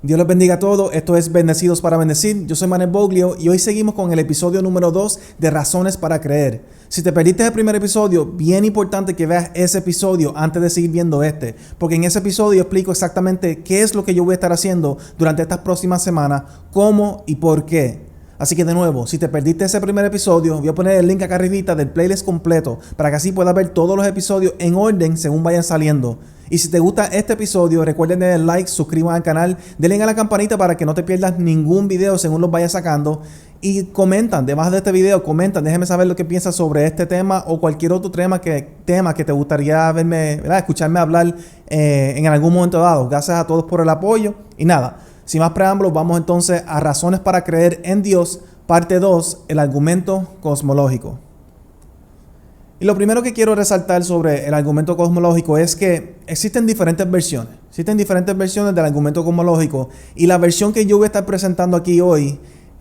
Dios les bendiga a todos. Esto es Bendecidos para Bendecir. Yo soy Manuel Boglio y hoy seguimos con el episodio número 2 de Razones para Creer. Si te perdiste el primer episodio, bien importante que veas ese episodio antes de seguir viendo este, porque en ese episodio explico exactamente qué es lo que yo voy a estar haciendo durante estas próximas semanas, cómo y por qué. Así que de nuevo, si te perdiste ese primer episodio, voy a poner el link acá arribita del playlist completo para que así puedas ver todos los episodios en orden según vayan saliendo. Y si te gusta este episodio, recuerden darle like, suscriban al canal, denle a la campanita para que no te pierdas ningún video según los vaya sacando. Y comentan, debajo de este video, comentan, déjenme saber lo que piensas sobre este tema o cualquier otro tema que te gustaría verme, ¿verdad? Escucharme hablar en algún momento dado. Gracias a todos por el apoyo. Y nada, sin más preámbulos, vamos entonces a Razones para Creer en Dios, parte 2, el argumento cosmológico. Y lo primero que quiero resaltar sobre el argumento cosmológico es que existen diferentes versiones. Existen diferentes versiones del argumento cosmológico. Y la versión que yo voy a estar presentando aquí hoy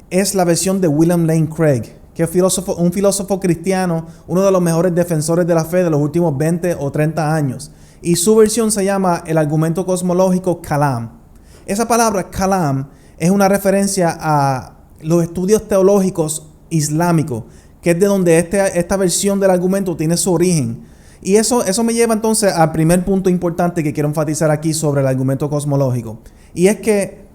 es la versión de William Lane Craig, que es un filósofo cristiano, uno de los mejores defensores de la fe de los últimos 20 o 30 años. Y su versión se llama el argumento cosmológico Kalam. Esa palabra Kalam es una referencia a los estudios teológicos islámicos, que es de donde esta versión del argumento tiene su origen. Y eso me lleva entonces al primer punto importante que quiero enfatizar aquí sobre el argumento cosmológico. Y es que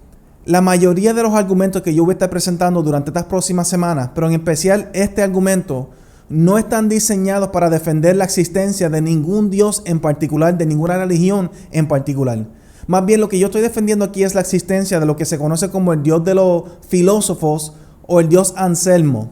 la mayoría de los argumentos que yo voy a estar presentando durante estas próximas semanas, pero en especial este argumento, no están diseñados para defender la existencia de ningún Dios en particular, de ninguna religión en particular. Más bien lo que yo estoy defendiendo aquí es la existencia de lo que se conoce como el Dios de los filósofos o el Dios Anselmo.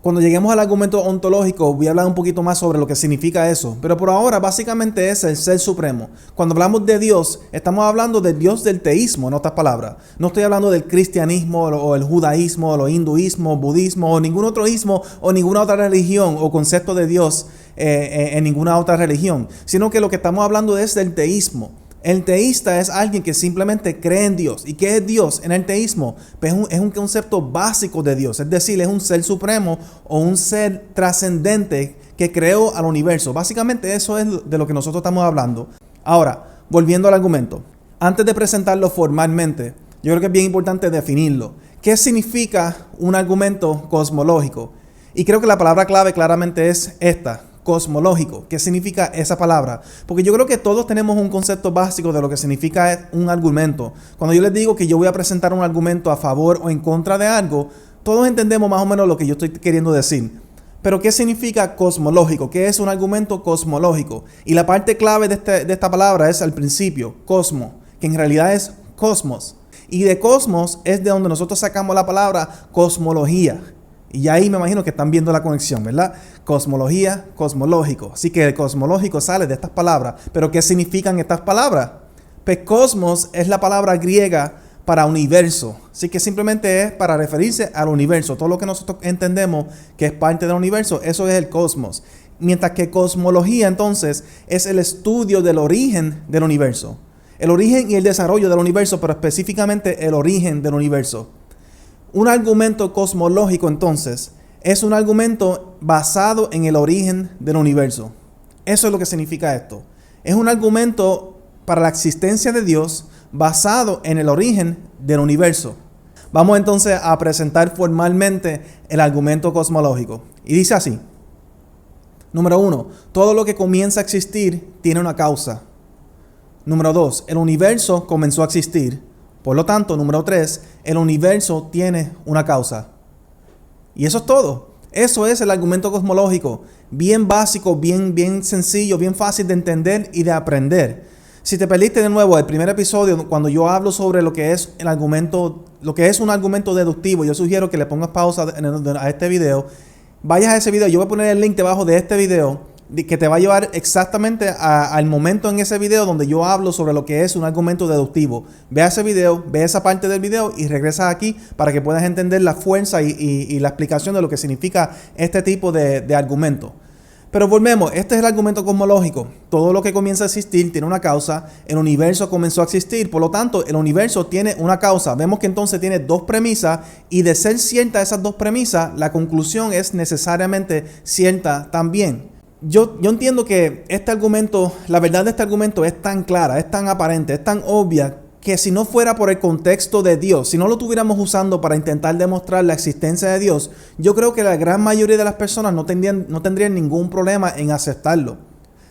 Cuando lleguemos al argumento ontológico voy a hablar un poquito más sobre lo que significa eso. Pero por ahora básicamente es el ser supremo. Cuando hablamos de Dios, estamos hablando del Dios del teísmo, en otras palabras. No estoy hablando del cristianismo o el judaísmo o el hinduismo, budismo o ningún otro ismo o ninguna otra religión o concepto de Dios en ninguna otra religión. Sino que lo que estamos hablando es del teísmo. El teísta es alguien que simplemente cree en Dios. ¿Y qué es Dios en el teísmo? Pues es un concepto básico de Dios. Es decir, es un ser supremo o un ser trascendente que creó al universo. Básicamente eso es de lo que nosotros estamos hablando. Ahora, volviendo al argumento. Antes de presentarlo formalmente, yo creo que es bien importante definirlo. ¿Qué significa un argumento cosmológico? Y creo que la palabra clave claramente es esta. Cosmológico. ¿Qué significa esa palabra? Porque yo creo que todos tenemos un concepto básico de lo que significa un argumento. Cuando yo les digo que yo voy a presentar un argumento a favor o en contra de algo, todos entendemos más o menos lo que yo estoy queriendo decir. Pero ¿qué significa cosmológico? ¿Qué es un argumento cosmológico? Y la parte clave de esta palabra es al principio, cosmo, que en realidad es cosmos. Y de cosmos es de donde nosotros sacamos la palabra cosmología. Y ahí me imagino que están viendo la conexión, ¿verdad? Cosmología, cosmológico. Así que el cosmológico sale de estas palabras. ¿Pero qué significan estas palabras? Pues cosmos es la palabra griega para universo. Así que simplemente es para referirse al universo. Todo lo que nosotros entendemos que es parte del universo, eso es el cosmos. Mientras que cosmología entonces es el estudio del origen del universo. El origen y el desarrollo del universo, pero específicamente el origen del universo. Un argumento cosmológico, entonces, es un argumento basado en el origen del universo. Eso es lo que significa esto. Es un argumento para la existencia de Dios basado en el origen del universo. Vamos entonces a presentar formalmente el argumento cosmológico. Y dice así. Número 1. Todo lo que comienza a existir tiene una causa. Número 2. El universo comenzó a existir. Por lo tanto, número 3, el universo tiene una causa. Y eso es todo. Eso es el argumento cosmológico. Bien básico, bien sencillo, bien fácil de entender y de aprender. Si te perdiste de nuevo el primer episodio, cuando yo hablo sobre lo que es el argumento, lo que es un argumento deductivo, yo sugiero que le pongas pausa a este video. Vayas a ese video, yo voy a poner el link debajo de este video, que te va a llevar exactamente al momento en ese video donde yo hablo sobre lo que es un argumento deductivo. Ve a ese video, ve esa parte del video y regresa aquí para que puedas entender la fuerza y la explicación de lo que significa este tipo de argumento. Pero volvemos, este es el argumento cosmológico. Todo lo que comienza a existir tiene una causa, el universo comenzó a existir, por lo tanto el universo tiene una causa. Vemos que entonces tiene dos premisas y de ser cierta esas dos premisas, la conclusión es necesariamente cierta también. Yo entiendo que este argumento, la verdad de este argumento es tan clara, es tan aparente, es tan obvia, que si no fuera por el contexto de Dios, si no lo tuviéramos usando para intentar demostrar la existencia de Dios, yo creo que la gran mayoría de las personas no tendrían ningún problema en aceptarlo.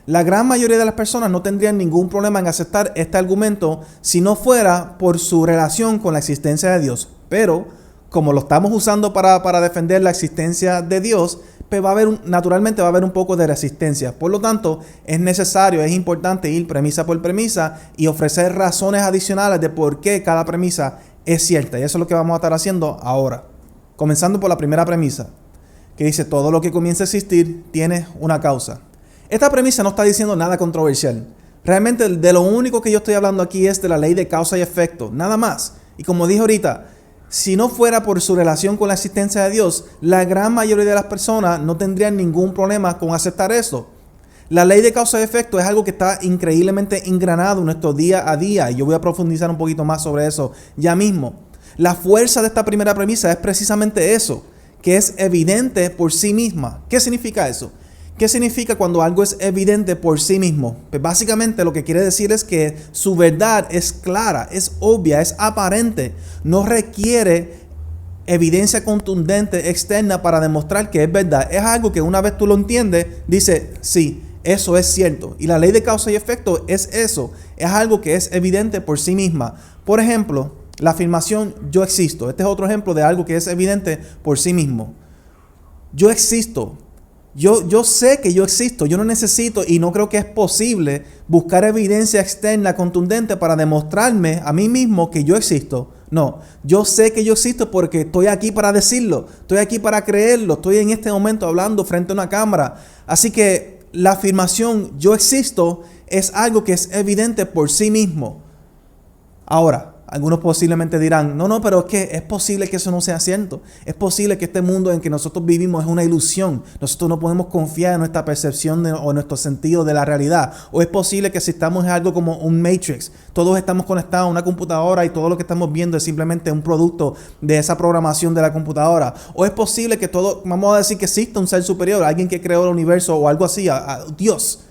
La gran mayoría de las personas no tendrían ningún problema en aceptar este argumento si no fuera por su relación con la existencia de Dios. Pero, como lo estamos usando para defender la existencia de Dios, pues naturalmente va a haber un poco de resistencia. Por lo tanto, es necesario, es importante ir premisa por premisa y ofrecer razones adicionales de por qué cada premisa es cierta. Y eso es lo que vamos a estar haciendo ahora. Comenzando por la primera premisa, que dice: todo lo que comienza a existir tiene una causa. Esta premisa no está diciendo nada controversial. Realmente de lo único que yo estoy hablando aquí es de la ley de causa y efecto, nada más. Y como dije ahorita, si no fuera por su relación con la existencia de Dios, la gran mayoría de las personas no tendrían ningún problema con aceptar eso. La ley de causa y efecto es algo que está increíblemente engranado en nuestro día a día, y yo voy a profundizar un poquito más sobre eso ya mismo. La fuerza de esta primera premisa es precisamente eso, que es evidente por sí misma. ¿Qué significa eso? ¿Qué significa cuando algo es evidente por sí mismo? Pues básicamente lo que quiere decir es que su verdad es clara, es obvia, es aparente. No requiere evidencia contundente externa para demostrar que es verdad. Es algo que una vez tú lo entiendes, dice, sí, eso es cierto. Y la ley de causa y efecto es eso. Es algo que es evidente por sí misma. Por ejemplo, la afirmación yo existo. Este es otro ejemplo de algo que es evidente por sí mismo. Yo existo. Yo sé que yo existo, yo no necesito y no creo que es posible buscar evidencia externa contundente para demostrarme a mí mismo que yo existo. No, yo sé que yo existo porque estoy aquí para decirlo, estoy aquí para creerlo, estoy en este momento hablando frente a una cámara. Así que la afirmación yo existo es algo que es evidente por sí mismo. Ahora, algunos posiblemente dirán, no, pero es que es posible que eso no sea cierto. Es posible que este mundo en que nosotros vivimos es una ilusión. Nosotros no podemos confiar en nuestra percepción o nuestro sentido de la realidad. O es posible que si estamos en algo como un Matrix, todos estamos conectados a una computadora y todo lo que estamos viendo es simplemente un producto de esa programación de la computadora. O es posible que vamos a decir que exista un ser superior, alguien que creó el universo o algo así, a Dios.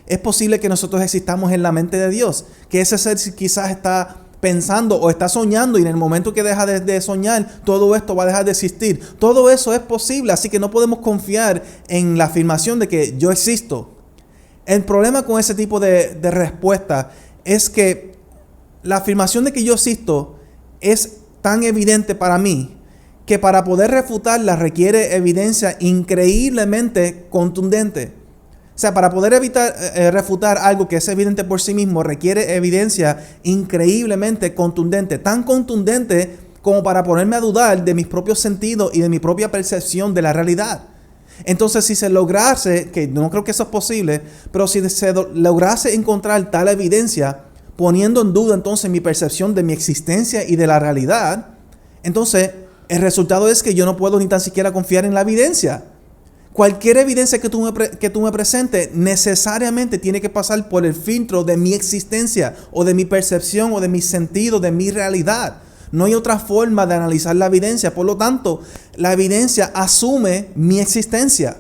Es posible que nosotros existamos en la mente de Dios, que ese ser quizás está pensando o está soñando y en el momento que deja de soñar, todo esto va a dejar de existir. Todo eso es posible, así que no podemos confiar en la afirmación de que yo existo. El problema con ese tipo de respuesta es que la afirmación de que yo existo es tan evidente para mí que para poder refutarla requiere evidencia increíblemente contundente. O sea, para poder refutar algo que es evidente por sí mismo requiere evidencia increíblemente contundente. Tan contundente como para ponerme a dudar de mis propios sentidos y de mi propia percepción de la realidad. Entonces, si se lograse, que no creo que eso es posible, pero si se lograse encontrar tal evidencia, poniendo en duda entonces mi percepción de mi existencia y de la realidad, entonces el resultado es que yo no puedo ni tan siquiera confiar en la evidencia. Cualquier evidencia que tú me presentes necesariamente tiene que pasar por el filtro de mi existencia o de mi percepción o de mi sentido, de mi realidad. No hay otra forma de analizar la evidencia. Por lo tanto, la evidencia asume mi existencia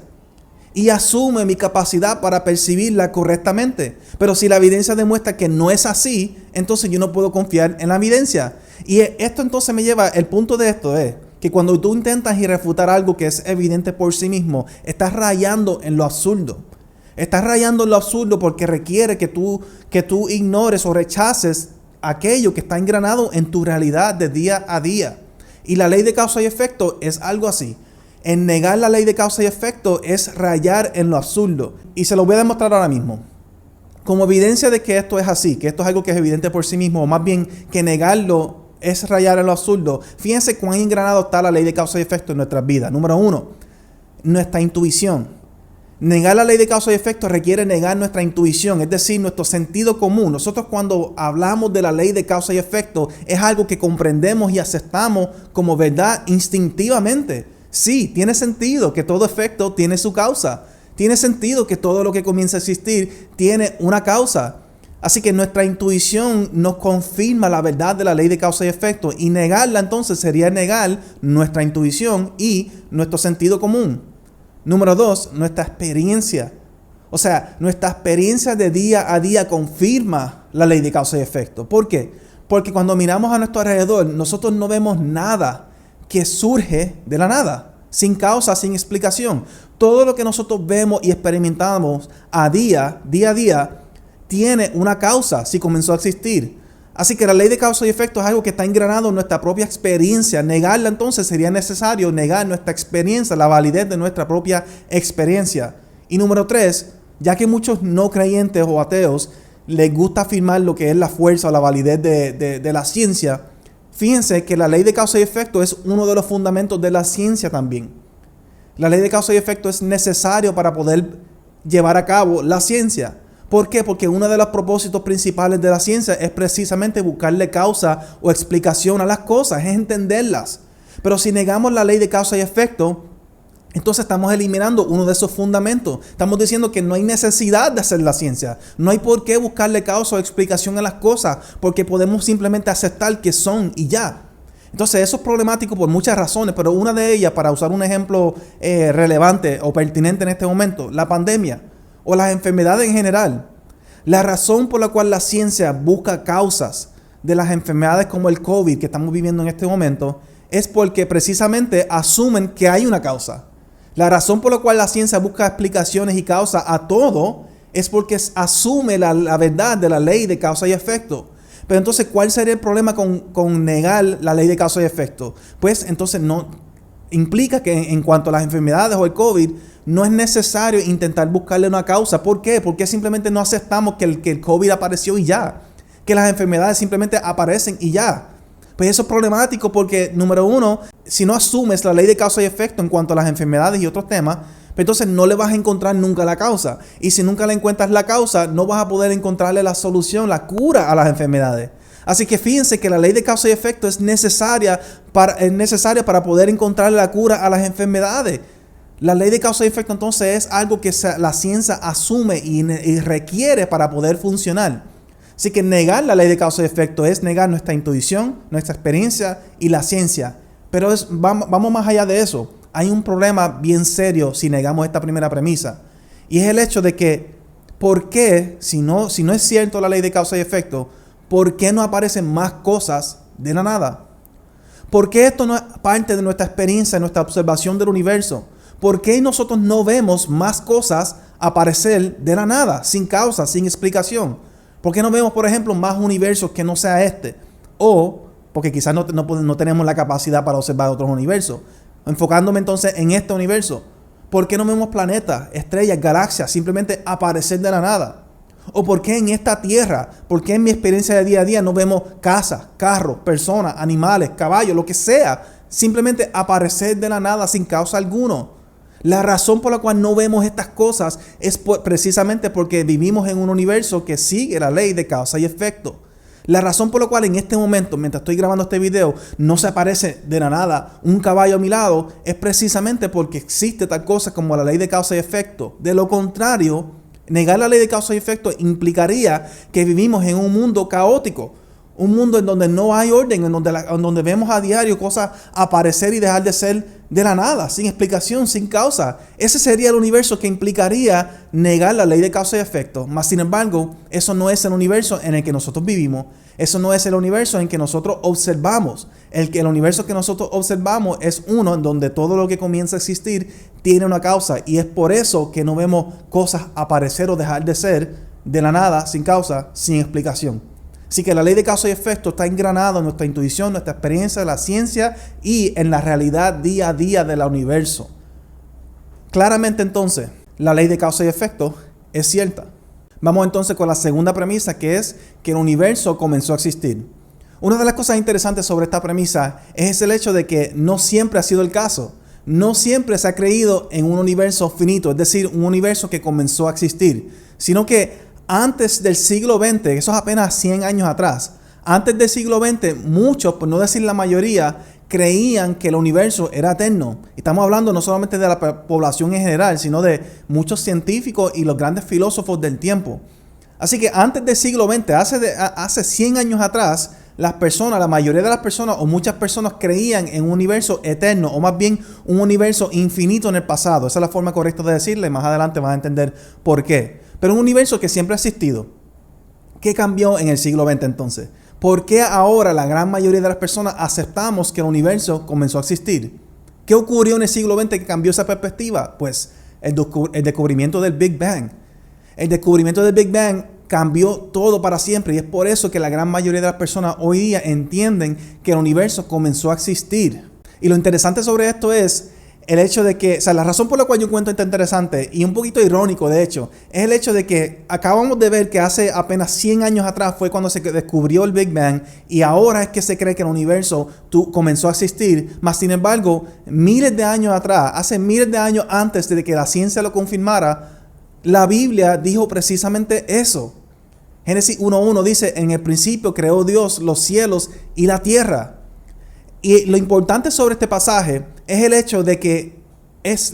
y asume mi capacidad para percibirla correctamente. Pero si la evidencia demuestra que no es así, entonces yo no puedo confiar en la evidencia. Y esto entonces me lleva, el punto de esto es que cuando tú intentas refutar algo que es evidente por sí mismo, estás rayando en lo absurdo. Estás rayando en lo absurdo porque requiere que tú ignores o rechaces aquello que está engranado en tu realidad de día a día. Y la ley de causa y efecto es algo así. En negar la ley de causa y efecto es rayar en lo absurdo. Y se lo voy a demostrar ahora mismo. Como evidencia de que esto es así, que esto es algo que es evidente por sí mismo, o más bien que negarlo es rayar en lo absurdo. Fíjense cuán engranado está la ley de causa y efecto en nuestras vidas. Número 1, nuestra intuición. Negar la ley de causa y efecto requiere negar nuestra intuición, es decir, nuestro sentido común. Nosotros cuando hablamos de la ley de causa y efecto es algo que comprendemos y aceptamos como verdad instintivamente. Sí, tiene sentido que todo efecto tiene su causa. Tiene sentido que todo lo que comienza a existir tiene una causa. Así que nuestra intuición nos confirma la verdad de la ley de causa y efecto, y negarla entonces sería negar nuestra intuición y nuestro sentido común. Número 2, nuestra experiencia. O sea, nuestra experiencia de día a día confirma la ley de causa y efecto. ¿Por qué? Porque cuando miramos a nuestro alrededor, nosotros no vemos nada que surge de la nada, sin causa, sin explicación. Todo lo que nosotros vemos y experimentamos día a día, tiene una causa si comenzó a existir. Así que la ley de causa y efecto es algo que está engranado en nuestra propia experiencia. Negarla entonces sería necesario negar nuestra experiencia, la validez de nuestra propia experiencia. Y número 3, ya que muchos no creyentes o ateos les gusta afirmar lo que es la fuerza o la validez de la ciencia, fíjense que la ley de causa y efecto es uno de los fundamentos de la ciencia también. La ley de causa y efecto es necesario para poder llevar a cabo la ciencia. ¿Por qué? Porque uno de los propósitos principales de la ciencia es precisamente buscarle causa o explicación a las cosas, es entenderlas. Pero si negamos la ley de causa y efecto, entonces estamos eliminando uno de esos fundamentos. Estamos diciendo que no hay necesidad de hacer la ciencia. No hay por qué buscarle causa o explicación a las cosas, porque podemos simplemente aceptar que son y ya. Entonces eso es problemático por muchas razones, pero una de ellas, para usar un ejemplo relevante o pertinente en este momento, la pandemia o las enfermedades en general. La razón por la cual la ciencia busca causas de las enfermedades como el COVID que estamos viviendo en este momento es porque precisamente asumen que hay una causa. La razón por la cual la ciencia busca explicaciones y causas a todo es porque asume la verdad de la ley de causa y efecto. Pero entonces, ¿cuál sería el problema con negar la ley de causa y efecto? Pues entonces no implica que en cuanto a las enfermedades o el COVID, no es necesario intentar buscarle una causa. ¿Por qué? Porque simplemente no aceptamos que el COVID apareció y ya. Que las enfermedades simplemente aparecen y ya. Pues eso es problemático porque, número 1, si no asumes la ley de causa y efecto en cuanto a las enfermedades y otros temas, pues entonces no le vas a encontrar nunca la causa. Y si nunca le encuentras la causa, no vas a poder encontrarle la solución, la cura a las enfermedades. Así que fíjense que la ley de causa y efecto es necesaria para poder encontrar la cura a las enfermedades. La ley de causa y efecto entonces es algo que la ciencia asume y requiere para poder funcionar. Así que negar la ley de causa y efecto es negar nuestra intuición, nuestra experiencia y la ciencia. Pero vamos más allá de eso. Hay un problema bien serio si negamos esta primera premisa. Y es el hecho de que, ¿por qué, si no es cierto la ley de causa y efecto, por qué no aparecen más cosas de la nada? ¿Por qué esto no es parte de nuestra experiencia, nuestra observación del universo? ¿Por qué nosotros no vemos más cosas aparecer de la nada, sin causa, sin explicación? ¿Por qué no vemos, por ejemplo, más universos que no sea este? O porque quizás no tenemos la capacidad para observar otros universos. Enfocándome entonces en este universo, ¿por qué no vemos planetas, estrellas, galaxias simplemente aparecer de la nada? ¿O por qué en esta tierra, por qué en mi experiencia de día a día no vemos casas, carros, personas, animales, caballos, lo que sea, simplemente aparecer de la nada sin causa alguna? La razón por la cual no vemos estas cosas es precisamente porque vivimos en un universo que sigue la ley de causa y efecto. La razón por la cual en este momento, mientras estoy grabando este video, no se aparece de la nada un caballo a mi lado es precisamente porque existe tal cosa como la ley de causa y efecto. De lo contrario, negar la ley de causa y efecto implicaría que vivimos en un mundo caótico. Un mundo en donde no hay orden, en donde vemos a diario cosas aparecer y dejar de ser de la nada, sin explicación, sin causa. Ese sería el universo que implicaría negar la ley de causa y efecto. Mas, sin embargo, eso no es el universo en el que nosotros vivimos. Eso no es el universo en que nosotros observamos. El universo que nosotros observamos es uno en donde todo lo que comienza a existir tiene una causa. Y es por eso que no vemos cosas aparecer o dejar de ser de la nada, sin causa, sin explicación. Así que la ley de causa y efecto está engranada en nuestra intuición, nuestra experiencia, la ciencia y en la realidad día a día del universo. Claramente entonces, la ley de causa y efecto es cierta. Vamos entonces con la segunda premisa, que es que el universo comenzó a existir. Una de las cosas interesantes sobre esta premisa es el hecho de que no siempre ha sido el caso. No siempre se ha creído en un universo finito, es decir, un universo que comenzó a existir, sino que antes del siglo XX, eso es apenas 100 años atrás, antes del siglo XX, muchos, por no decir la mayoría, creían que el universo era eterno. Estamos hablando no solamente de la población en general, sino de muchos científicos y los grandes filósofos del tiempo. Así que antes del siglo XX, hace 100 años atrás, la mayoría de las personas o muchas personas creían en un universo eterno, o más bien un universo infinito en el pasado. Esa es la forma correcta de decirle, más adelante vas a entender por qué. Pero un universo que siempre ha existido. ¿Qué cambió en el siglo XX entonces? ¿Por qué ahora la gran mayoría de las personas aceptamos que el universo comenzó a existir? ¿Qué ocurrió en el siglo XX que cambió esa perspectiva? Pues el descubrimiento del Big Bang. El descubrimiento del Big Bang cambió todo para siempre, y es por eso que la gran mayoría de las personas hoy día entienden que el universo comenzó a existir. Y lo interesante sobre esto es el hecho de que, la razón por la cual yo encuentro esto interesante y un poquito irónico de hecho, es el hecho de que acabamos de ver que hace apenas 100 años atrás fue cuando se descubrió el Big Bang, y ahora es que se cree que el universo comenzó a existir, mas sin embargo, miles de años atrás, hace miles de años antes de que la ciencia lo confirmara, la Biblia dijo precisamente eso. Génesis 1:1 dice, en el principio creó Dios los cielos y la tierra. Y lo importante sobre este pasaje es el hecho de que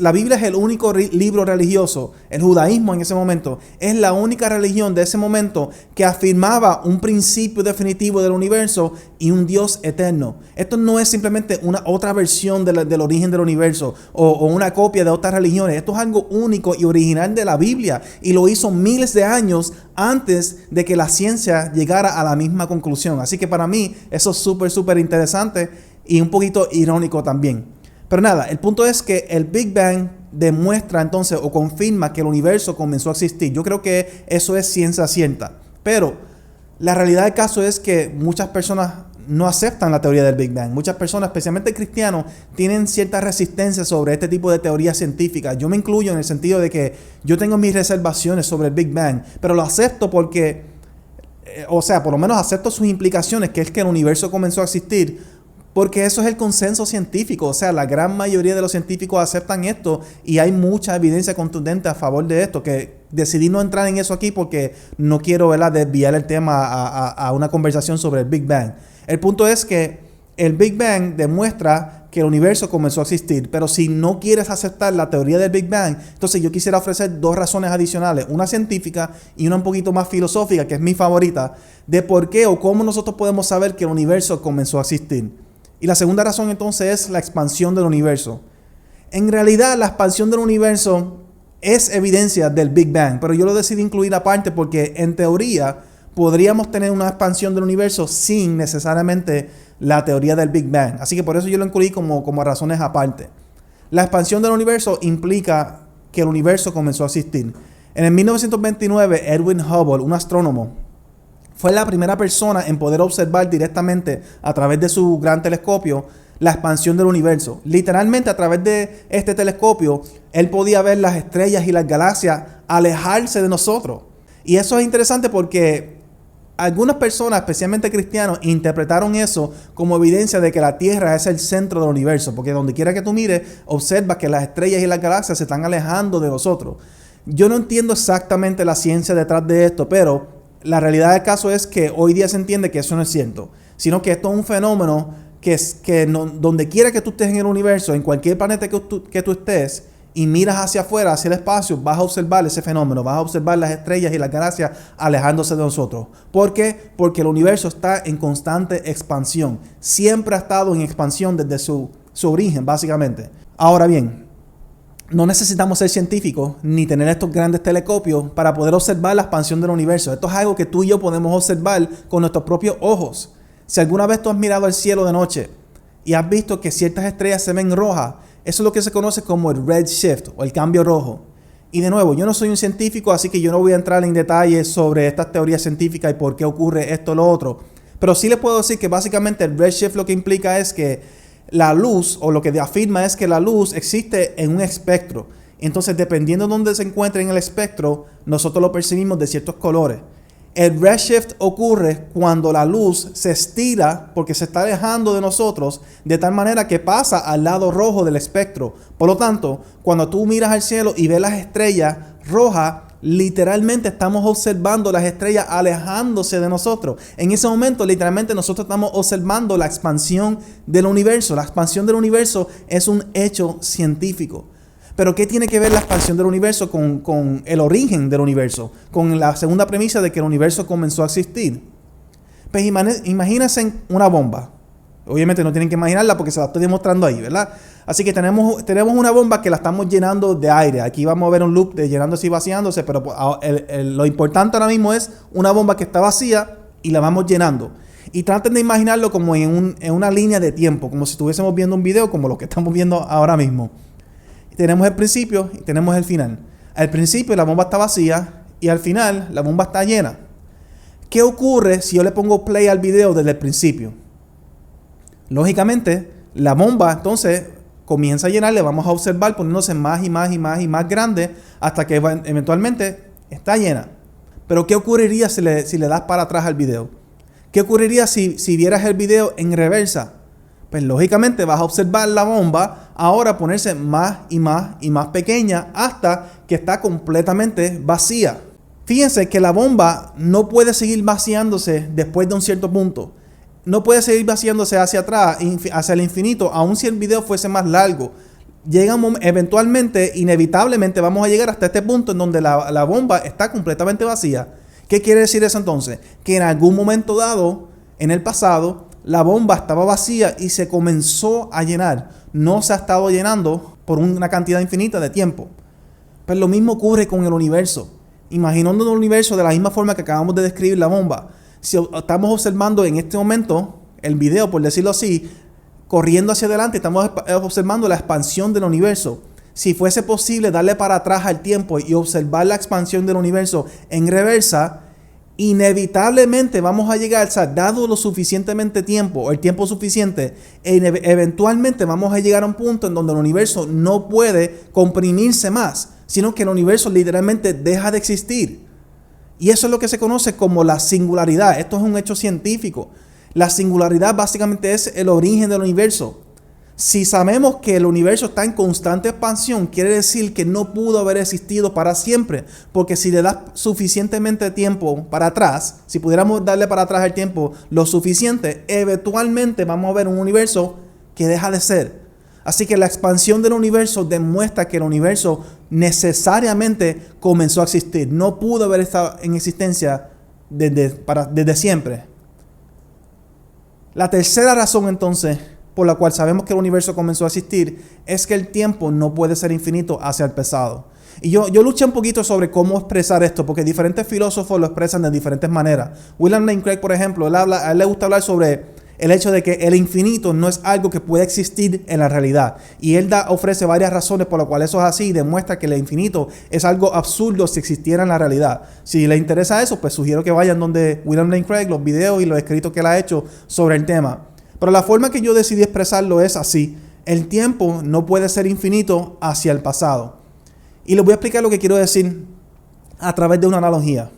la Biblia es el único libro religioso, el judaísmo en ese momento, es la única religión de ese momento que afirmaba un principio definitivo del universo y un Dios eterno. Esto no es simplemente una otra versión del origen del universo o una copia de otras religiones. Esto es algo único y original de la Biblia, y lo hizo miles de años antes de que la ciencia llegara a la misma conclusión. Así que para mí eso es súper interesante y un poquito irónico también. Pero nada, el punto es que el Big Bang demuestra entonces o confirma que el universo comenzó a existir. Yo creo que eso es ciencia cierta. Pero la realidad del caso es que muchas personas no aceptan la teoría del Big Bang. Muchas personas, especialmente cristianos, tienen cierta resistencia sobre este tipo de teorías científicas. Yo me incluyo en el sentido de que yo tengo mis reservaciones sobre el Big Bang, pero lo acepto porque, por lo menos acepto sus implicaciones, que es que el universo comenzó a existir. Porque eso es el consenso científico. La gran mayoría de los científicos aceptan esto, y hay mucha evidencia contundente a favor de esto, que decidí no entrar en eso aquí porque no quiero, desviar el tema a una conversación sobre el Big Bang. El punto es que el Big Bang demuestra que el universo comenzó a existir, pero si no quieres aceptar la teoría del Big Bang, entonces yo quisiera ofrecer dos razones adicionales, una científica y una un poquito más filosófica, que es mi favorita, de por qué o cómo nosotros podemos saber que el universo comenzó a existir. Y la segunda razón entonces es la expansión del universo. En realidad la expansión del universo es evidencia del Big Bang, pero yo lo decidí incluir aparte porque en teoría podríamos tener una expansión del universo sin necesariamente la teoría del Big Bang. Así que por eso yo lo incluí como razones aparte. La expansión del universo implica que el universo comenzó a existir. En el 1929, Edwin Hubble, un astrónomo, fue la primera persona en poder observar directamente a través de su gran telescopio la expansión del universo. Literalmente a través de este telescopio, él podía ver las estrellas y las galaxias alejarse de nosotros. Y eso es interesante porque algunas personas, especialmente cristianos, interpretaron eso como evidencia de que la Tierra es el centro del universo, porque donde quiera que tú mires, observas que las estrellas y las galaxias se están alejando de nosotros. Yo no entiendo exactamente la ciencia detrás de esto, pero la realidad del caso es que hoy día se entiende que eso no es cierto, sino que esto es un fenómeno donde quiera que tú estés en el universo, en cualquier planeta que tú estés, y miras hacia afuera, hacia el espacio, vas a observar ese fenómeno, vas a observar las estrellas y las galaxias alejándose de nosotros. ¿Por qué? Porque el universo está en constante expansión. Siempre ha estado en expansión desde su origen, básicamente. Ahora bien, no necesitamos ser científicos ni tener estos grandes telescopios para poder observar la expansión del universo. Esto es algo que tú y yo podemos observar con nuestros propios ojos. Si alguna vez tú has mirado al cielo de noche y has visto que ciertas estrellas se ven rojas, eso es lo que se conoce como el redshift o el cambio rojo. Y de nuevo, yo no soy un científico, así que yo no voy a entrar en detalles sobre estas teorías científicas y por qué ocurre esto o lo otro. Pero sí les puedo decir que básicamente el redshift lo que implica es que la luz, o lo que afirma es que la luz existe en un espectro. Entonces, dependiendo de dónde se encuentre en el espectro, nosotros lo percibimos de ciertos colores. El redshift ocurre cuando la luz se estira porque se está alejando de nosotros de tal manera que pasa al lado rojo del espectro. Por lo tanto, cuando tú miras al cielo y ves las estrellas rojas, Literalmente estamos observando las estrellas alejándose de nosotros. En ese momento, literalmente, nosotros estamos observando la expansión del universo. La expansión del universo es un hecho científico. Pero ¿qué tiene que ver la expansión del universo con el origen del universo? Con la segunda premisa de que el universo comenzó a existir. Pues imagínense una bomba. Obviamente no tienen que imaginarla porque se la estoy demostrando ahí, ¿verdad? Así que tenemos una bomba que la estamos llenando de aire. Aquí vamos a ver un loop de llenándose y vaciándose, pero lo importante ahora mismo es una bomba que está vacía y la vamos llenando. Y traten de imaginarlo como en una línea de tiempo, como si estuviésemos viendo un video como lo que estamos viendo ahora mismo. Tenemos el principio y tenemos el final. Al principio la bomba está vacía y al final la bomba está llena. ¿Qué ocurre si yo le pongo play al video desde el principio? Lógicamente, la bomba entonces comienza a llenar, le vamos a observar poniéndose más y más y más y más grande hasta que eventualmente está llena. Pero ¿qué ocurriría si le das para atrás al video? ¿Qué ocurriría si vieras el video en reversa? Pues lógicamente vas a observar la bomba ahora ponerse más y más y más pequeña hasta que está completamente vacía. Fíjense que la bomba no puede seguir vaciándose después de un cierto punto. No puede seguir vaciándose hacia atrás, hacia el infinito, aun si el video fuese más largo. Eventualmente, inevitablemente, vamos a llegar hasta este punto en donde la bomba está completamente vacía. ¿Qué quiere decir eso entonces? Que en algún momento dado, en el pasado, la bomba estaba vacía y se comenzó a llenar. No se ha estado llenando por una cantidad infinita de tiempo. Pero lo mismo ocurre con el universo. Imaginando el universo de la misma forma que acabamos de describir la bomba. Si estamos observando en este momento el video, por decirlo así, corriendo hacia adelante, estamos observando la expansión del universo. Si fuese posible darle para atrás al tiempo y observar la expansión del universo en reversa, inevitablemente vamos a llegar, o sea, dado lo suficientemente tiempo, o el tiempo suficiente, eventualmente vamos a llegar a un punto en donde el universo no puede comprimirse más, sino que el universo literalmente deja de existir. Y eso es lo que se conoce como la singularidad. Esto es un hecho científico. La singularidad básicamente es el origen del universo. Si sabemos que el universo está en constante expansión, quiere decir que no pudo haber existido para siempre. Porque si le das suficientemente tiempo para atrás, si pudiéramos darle para atrás el tiempo lo suficiente, eventualmente vamos a ver un universo que deja de ser. Así que la expansión del universo demuestra que el universo necesariamente comenzó a existir. No pudo haber estado en existencia desde siempre. La tercera razón entonces por la cual sabemos que el universo comenzó a existir es que el tiempo no puede ser infinito hacia el pasado. Y yo luché un poquito sobre cómo expresar esto, porque diferentes filósofos lo expresan de diferentes maneras. William Lane Craig, por ejemplo, a él le gusta hablar sobre el hecho de que el infinito no es algo que puede existir en la realidad. Y él ofrece varias razones por las cuales eso es así y demuestra que el infinito es algo absurdo si existiera en la realidad. Si les interesa eso, pues sugiero que vayan donde William Lane Craig, los videos y los escritos que él ha hecho sobre el tema. Pero la forma que yo decidí expresarlo es así. El tiempo no puede ser infinito hacia el pasado. Y les voy a explicar lo que quiero decir a través de una analogía.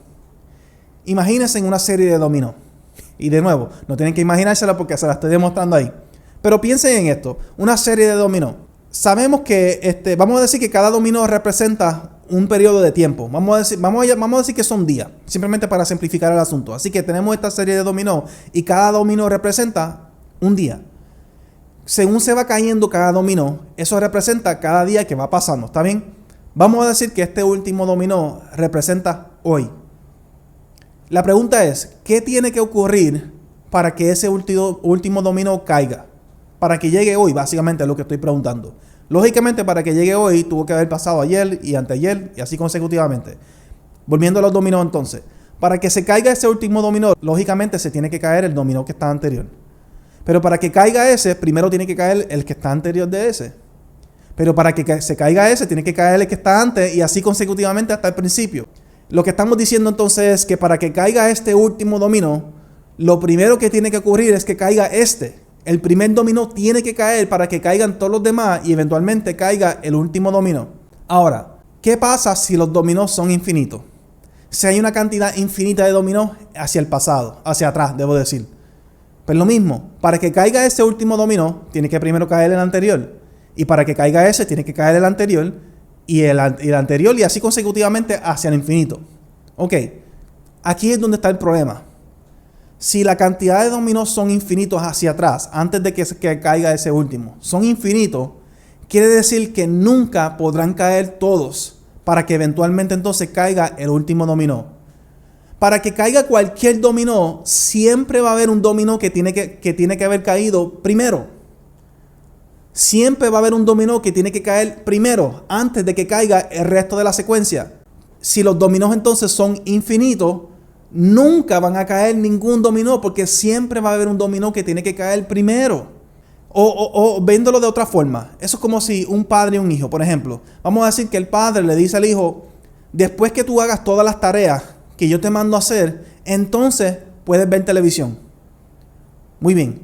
Imagínense en una serie de dominó. Y de nuevo, no tienen que imaginársela porque se la estoy demostrando ahí. Pero piensen en esto, una serie de dominó. Sabemos que, vamos a decir que cada dominó representa un periodo de tiempo. Vamos a decir que son días, simplemente para simplificar el asunto. Así que tenemos esta serie de dominó y cada dominó representa un día. Según se va cayendo cada dominó, eso representa cada día que va pasando, ¿está bien? Vamos a decir que este último dominó representa hoy. La pregunta es, ¿qué tiene que ocurrir para que ese último dominó caiga? Para que llegue hoy, básicamente es lo que estoy preguntando. Lógicamente, para que llegue hoy, tuvo que haber pasado ayer y anteayer y así consecutivamente. Volviendo a los dominó entonces. Para que se caiga ese último dominó, lógicamente se tiene que caer el dominó que está anterior. Pero para que caiga ese, primero tiene que caer el que está anterior de ese. Pero para que se caiga ese, tiene que caer el que está antes y así consecutivamente hasta el principio. Lo que estamos diciendo entonces es que para que caiga este último dominó, lo primero que tiene que ocurrir es que caiga este. El primer dominó tiene que caer para que caigan todos los demás y eventualmente caiga el último dominó. Ahora, ¿qué pasa si los dominós son infinitos? Si hay una cantidad infinita de dominós hacia el pasado, hacia atrás, debo decir. Pues lo mismo, para que caiga ese último dominó, tiene que primero caer el anterior. Y para que caiga ese, tiene que caer el anterior. y el anterior, y así consecutivamente hacia el infinito. Ok, aquí es donde está el problema. Si la cantidad de dominós son infinitos hacia atrás, antes de que caiga ese último, son infinitos, quiere decir que nunca podrán caer todos para que eventualmente entonces caiga el último dominó. Para que caiga cualquier dominó, siempre va a haber un dominó que tiene que haber caído primero. Siempre va a haber un dominó que tiene que caer primero, antes de que caiga el resto de la secuencia. Si los dominós entonces son infinitos, nunca van a caer ningún dominó, porque siempre va a haber un dominó que tiene que caer primero. O viéndolo de otra forma, eso es como si un padre y un hijo, por ejemplo. Vamos a decir que el padre le dice al hijo, después que tú hagas todas las tareas que yo te mando a hacer, entonces puedes ver televisión. Muy bien.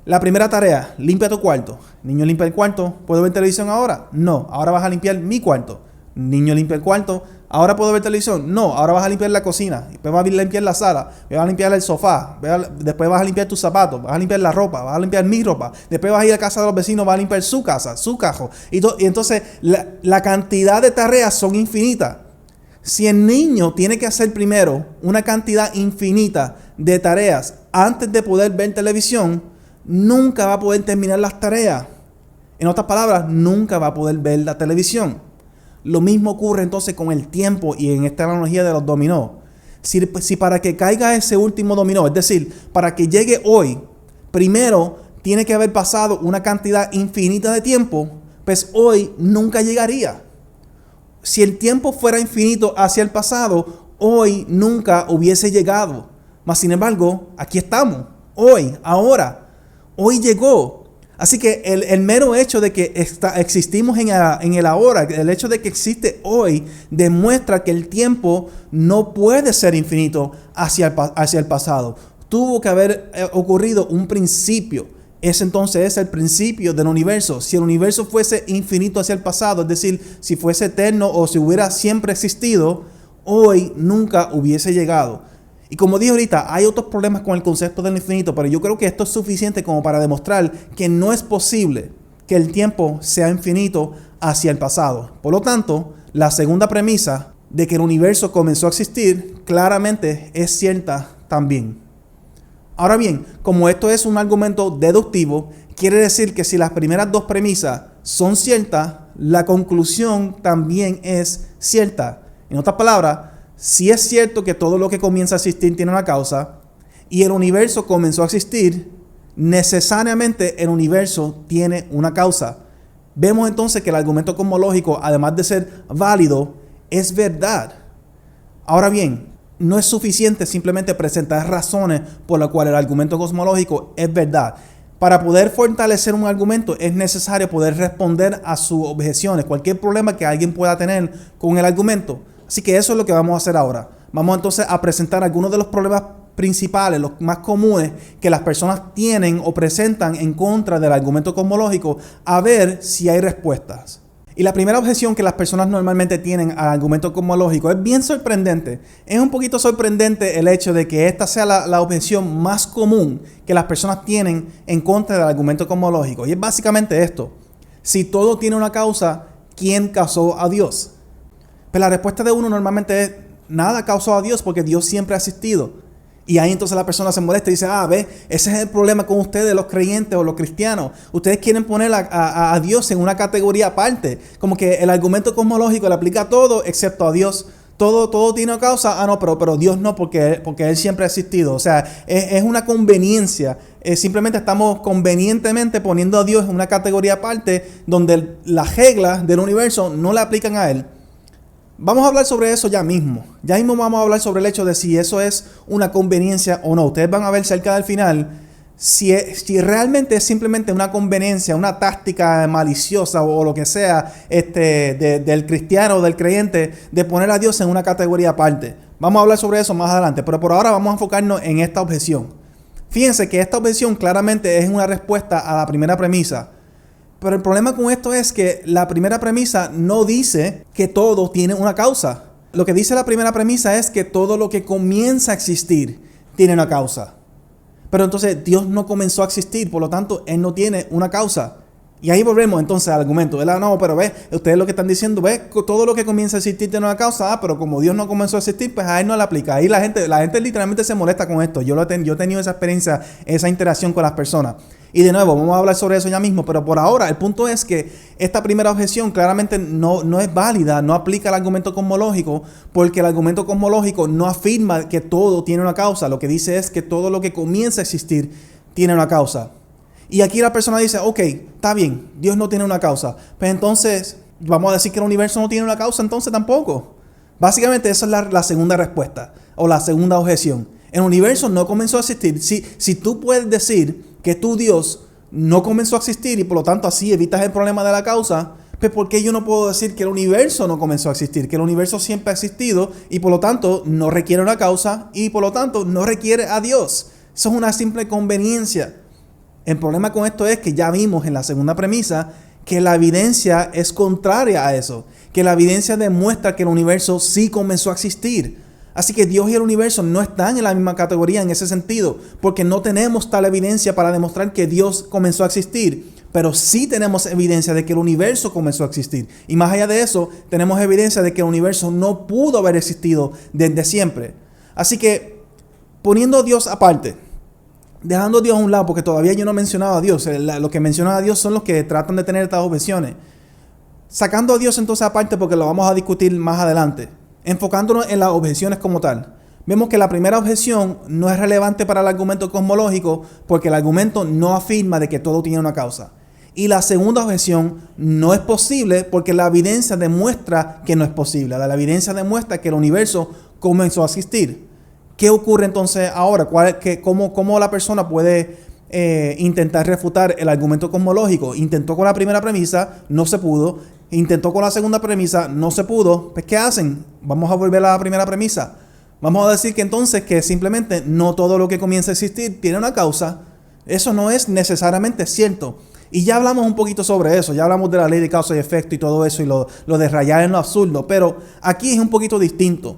La primera tarea, limpia tu cuarto. Niño, limpia el cuarto. ¿Puedo ver televisión ahora? No, ahora vas a limpiar mi cuarto. Niño, limpia el cuarto. ¿Ahora puedo ver televisión? No, ahora vas a limpiar la cocina. Después vas a limpiar la sala. Vas a limpiar el sofá. Después vas a limpiar tus zapatos. Vas a limpiar la ropa. Vas a limpiar mi ropa. Después vas a ir a casa de los vecinos. Vas a limpiar su casa, su cajo. Y entonces la cantidad de tareas son infinitas. Si el niño tiene que hacer primero una cantidad infinita de tareas antes de poder ver televisión, nunca va a poder terminar las tareas. En otras palabras, nunca va a poder ver la televisión. Lo mismo ocurre entonces con el tiempo y en esta analogía de los dominó. Si para que caiga ese último dominó, es decir, para que llegue hoy, primero tiene que haber pasado una cantidad infinita de tiempo, pues hoy nunca llegaría. Si el tiempo fuera infinito hacia el pasado, hoy nunca hubiese llegado. Mas sin embargo, aquí estamos, hoy, ahora, hoy llegó. Así que el mero hecho de que existimos en el ahora, el hecho de que existe hoy, demuestra que el tiempo no puede ser infinito hacia el pasado. Tuvo que haber ocurrido un principio. Ese entonces es el principio del universo. Si el universo fuese infinito hacia el pasado, es decir, si fuese eterno o si hubiera siempre existido, hoy nunca hubiese llegado. Y como dije ahorita, hay otros problemas con el concepto del infinito, pero yo creo que esto es suficiente como para demostrar que no es posible que el tiempo sea infinito hacia el pasado. Por lo tanto, la segunda premisa de que el universo comenzó a existir claramente es cierta también. Ahora bien, como esto es un argumento deductivo, quiere decir que si las primeras dos premisas son ciertas, la conclusión también es cierta. En otras palabras, si es cierto que todo lo que comienza a existir tiene una causa y el universo comenzó a existir, necesariamente el universo tiene una causa. Vemos entonces que el argumento cosmológico, además de ser válido, es verdad. Ahora bien, no es suficiente simplemente presentar razones por las cuales el argumento cosmológico es verdad. Para poder fortalecer un argumento es necesario poder responder a sus objeciones, cualquier problema que alguien pueda tener con el argumento. Así que eso es lo que vamos a hacer ahora. Vamos entonces a presentar algunos de los problemas principales, los más comunes que las personas tienen o presentan en contra del argumento cosmológico, a ver si hay respuestas. Y la primera objeción que las personas normalmente tienen al argumento cosmológico es bien sorprendente. Es un poquito sorprendente el hecho de que esta sea la objeción más común que las personas tienen en contra del argumento cosmológico. Y es básicamente esto. Si todo tiene una causa, ¿quién causó a Dios? Pero la respuesta de uno normalmente es, nada causó a Dios porque Dios siempre ha existido. Y ahí entonces la persona se molesta y dice, ve, ese es el problema con ustedes, los creyentes o los cristianos. Ustedes quieren poner a Dios en una categoría aparte. Como que el argumento cosmológico le aplica a todo excepto a Dios. Todo tiene una causa. No, pero Dios no, porque Él siempre ha existido. O sea, es una conveniencia. Simplemente estamos convenientemente poniendo a Dios en una categoría aparte donde las reglas del universo no le aplican a Él. Vamos a hablar sobre eso ya mismo. Ya mismo vamos a hablar sobre el hecho de si eso es una conveniencia o no. Ustedes van a ver cerca del final si realmente es simplemente una conveniencia, una táctica maliciosa o lo que sea del cristiano o del creyente de poner a Dios en una categoría aparte. Vamos a hablar sobre eso más adelante, pero por ahora vamos a enfocarnos en esta objeción. Fíjense que esta objeción claramente es una respuesta a la primera premisa. Pero el problema con esto es que la primera premisa no dice que todo tiene una causa. Lo que dice la primera premisa es que todo lo que comienza a existir tiene una causa. Pero entonces Dios no comenzó a existir, por lo tanto, Él no tiene una causa. Y ahí volvemos entonces al argumento, ¿verdad? No, pero ve, ustedes lo que están diciendo, ve, todo lo que comienza a existir tiene una causa, pero como Dios no comenzó a existir, pues a él no le aplica. Ahí la gente literalmente se molesta con esto. Yo he tenido esa experiencia, esa interacción con las personas. Y de nuevo, vamos a hablar sobre eso ya mismo, pero por ahora el punto es que esta primera objeción claramente no es válida, no aplica al argumento cosmológico, porque el argumento cosmológico no afirma que todo tiene una causa. Lo que dice es que todo lo que comienza a existir tiene una causa. Y aquí la persona dice, ok, está bien, Dios no tiene una causa. Pues entonces, vamos a decir que el universo no tiene una causa, entonces tampoco. Básicamente esa es la segunda respuesta, o la segunda objeción. El universo no comenzó a existir. Si tú puedes decir que tu Dios no comenzó a existir y por lo tanto así evitas el problema de la causa, pues ¿por qué yo no puedo decir que el universo no comenzó a existir? Que el universo siempre ha existido y por lo tanto no requiere una causa y por lo tanto no requiere a Dios. Eso es una simple conveniencia. El problema con esto es que ya vimos en la segunda premisa que la evidencia es contraria a eso, que la evidencia demuestra que el universo sí comenzó a existir. Así que Dios y el universo no están en la misma categoría en ese sentido, porque no tenemos tal evidencia para demostrar que Dios comenzó a existir, pero sí tenemos evidencia de que el universo comenzó a existir. Y más allá de eso, tenemos evidencia de que el universo no pudo haber existido desde siempre. Así que, poniendo a Dios aparte, dejando a Dios a un lado, porque todavía yo no he mencionado a Dios. Los que mencionan a Dios son los que tratan de tener estas objeciones. Sacando a Dios entonces aparte, porque lo vamos a discutir más adelante. Enfocándonos en las objeciones como tal. Vemos que la primera objeción no es relevante para el argumento cosmológico porque el argumento no afirma de que todo tiene una causa. Y la segunda objeción no es posible porque la evidencia demuestra que no es posible. La evidencia demuestra que el universo comenzó a existir. ¿Qué ocurre entonces ahora? ¿Cómo la persona puede intentar refutar el argumento cosmológico? Intentó con la primera premisa, no se pudo. Intentó con la segunda premisa, no se pudo. Pues ¿qué hacen? Vamos a volver a la primera premisa. Vamos a decir que entonces que simplemente no todo lo que comienza a existir tiene una causa. Eso no es necesariamente cierto. Y ya hablamos un poquito sobre eso. Ya hablamos de la ley de causa y efecto y todo eso y lo de rayar en lo absurdo. Pero aquí es un poquito distinto.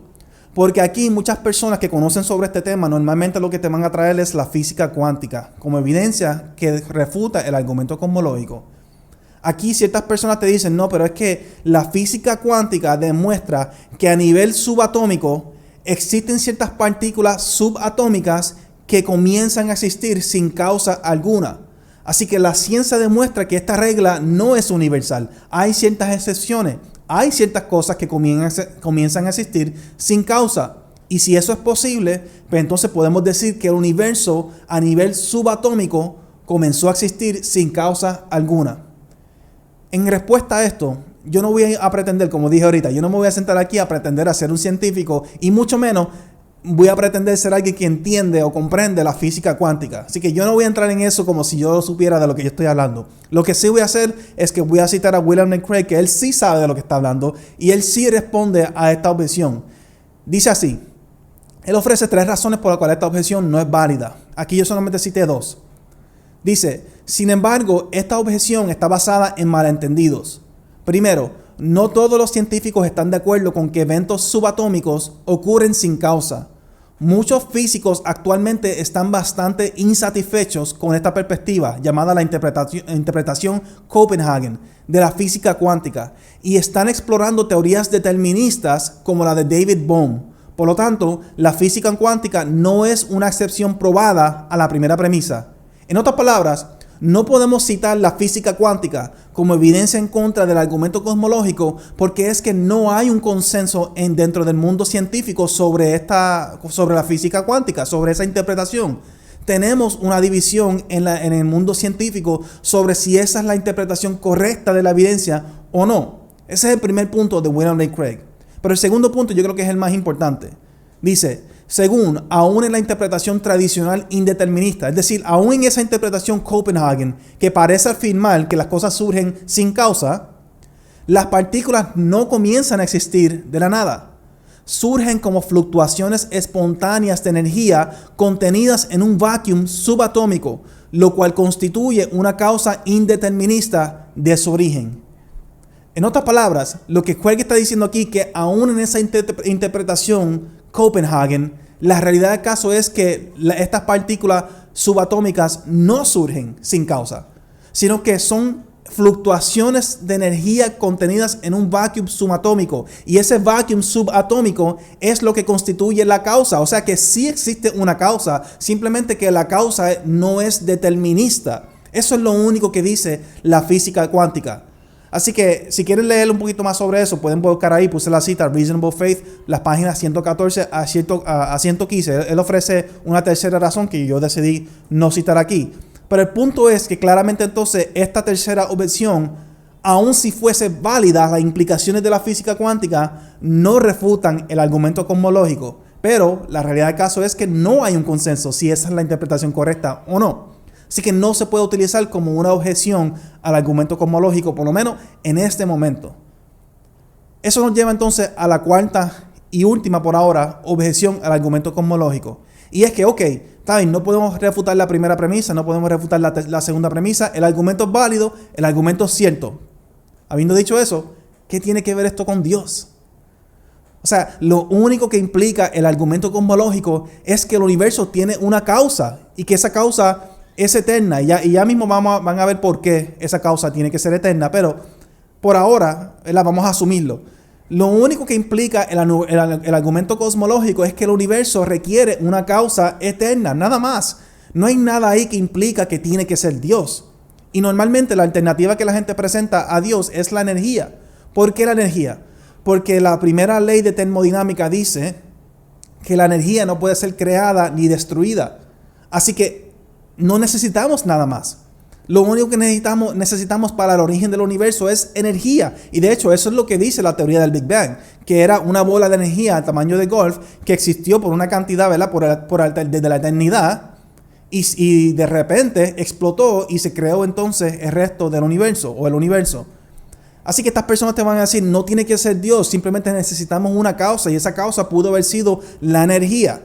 Porque aquí muchas personas que conocen sobre este tema normalmente lo que te van a traer es la física cuántica como evidencia que refuta el argumento cosmológico. Aquí ciertas personas te dicen, no, pero es que la física cuántica demuestra que a nivel subatómico existen ciertas partículas subatómicas que comienzan a existir sin causa alguna. Así que la ciencia demuestra que esta regla no es universal. Hay ciertas excepciones. Hay ciertas cosas que comienzan a existir sin causa. Y si eso es posible, pues entonces podemos decir que el universo a nivel subatómico comenzó a existir sin causa alguna. En respuesta a esto, yo no voy a pretender, como dije ahorita, yo no me voy a sentar aquí a pretender a ser un científico y mucho menos voy a pretender ser alguien que entiende o comprende la física cuántica. Así que yo no voy a entrar en eso como si yo supiera de lo que yo estoy hablando. Lo que sí voy a hacer es que voy a citar a William Lane Craig, que él sí sabe de lo que está hablando y él sí responde a esta objeción. Dice así, él ofrece 3 razones por las cuales esta objeción no es válida. Aquí yo solamente cité 2. Dice, sin embargo, esta objeción está basada en malentendidos. Primero, no todos los científicos están de acuerdo con que eventos subatómicos ocurren sin causa. Muchos físicos actualmente están bastante insatisfechos con esta perspectiva llamada la interpretación Copenhagen de la física cuántica y están explorando teorías deterministas como la de David Bohm. Por lo tanto, la física cuántica no es una excepción probada a la primera premisa. En otras palabras, no podemos citar la física cuántica como evidencia en contra del argumento cosmológico porque es que no hay un consenso dentro del mundo científico sobre la física cuántica, sobre esa interpretación. Tenemos una división en el mundo científico sobre si esa es la interpretación correcta de la evidencia o no. Ese es el primer punto de William Lane Craig. Pero el segundo punto yo creo que es el más importante. Dice, según, aún en la interpretación tradicional indeterminista, es decir, aún en esa interpretación Copenhagen que parece afirmar que las cosas surgen sin causa, las partículas no comienzan a existir de la nada. Surgen como fluctuaciones espontáneas de energía contenidas en un vacuum subatómico, lo cual constituye una causa indeterminista de su origen. En otras palabras, lo que Craig está diciendo aquí que aún en esa interpretación Copenhagen, la realidad del caso es que estas partículas subatómicas no surgen sin causa, sino que son fluctuaciones de energía contenidas en un vacuum subatómico. Y ese vacuum subatómico es lo que constituye la causa. O sea que sí existe una causa, simplemente que la causa no es determinista. Eso es lo único que dice la física cuántica. Así que si quieren leer un poquito más sobre eso, pueden buscar ahí, puse la cita, Reasonable Faith, las páginas 114 a 115. Él ofrece una tercera razón que yo decidí no citar aquí. Pero el punto es que claramente entonces esta tercera objeción, aun si fuese válida, las implicaciones de la física cuántica no refutan el argumento cosmológico. Pero la realidad del caso es que no hay un consenso si esa es la interpretación correcta o no. Así que no se puede utilizar como una objeción al argumento cosmológico, por lo menos en este momento. Eso nos lleva entonces a la cuarta y última por ahora objeción al argumento cosmológico. Y es que, está bien, no podemos refutar la primera premisa, no podemos refutar la segunda premisa, el argumento es válido, el argumento es cierto. Habiendo dicho eso, ¿qué tiene que ver esto con Dios? O sea, lo único que implica el argumento cosmológico es que el universo tiene una causa y que esa causa es eterna. Y ya mismo van a ver por qué esa causa tiene que ser eterna, pero por ahora vamos a asumirlo. Lo único que implica el argumento cosmológico es que el universo requiere una causa eterna, nada más. No hay nada ahí que implica que tiene que ser Dios. Y normalmente la alternativa que la gente presenta a Dios es la energía. ¿Por qué la energía? Porque la primera ley de termodinámica dice que la energía no puede ser creada ni destruida. Así que no necesitamos nada más. Lo único que necesitamos para el origen del universo es energía. Y de hecho eso es lo que dice la teoría del Big Bang, que era una bola de energía al tamaño de golf que existió por una cantidad, ¿verdad? Desde la eternidad y de repente explotó y se creó entonces el resto del universo o el universo. Así que estas personas te van a decir, no tiene que ser Dios, simplemente necesitamos una causa y esa causa pudo haber sido la energía.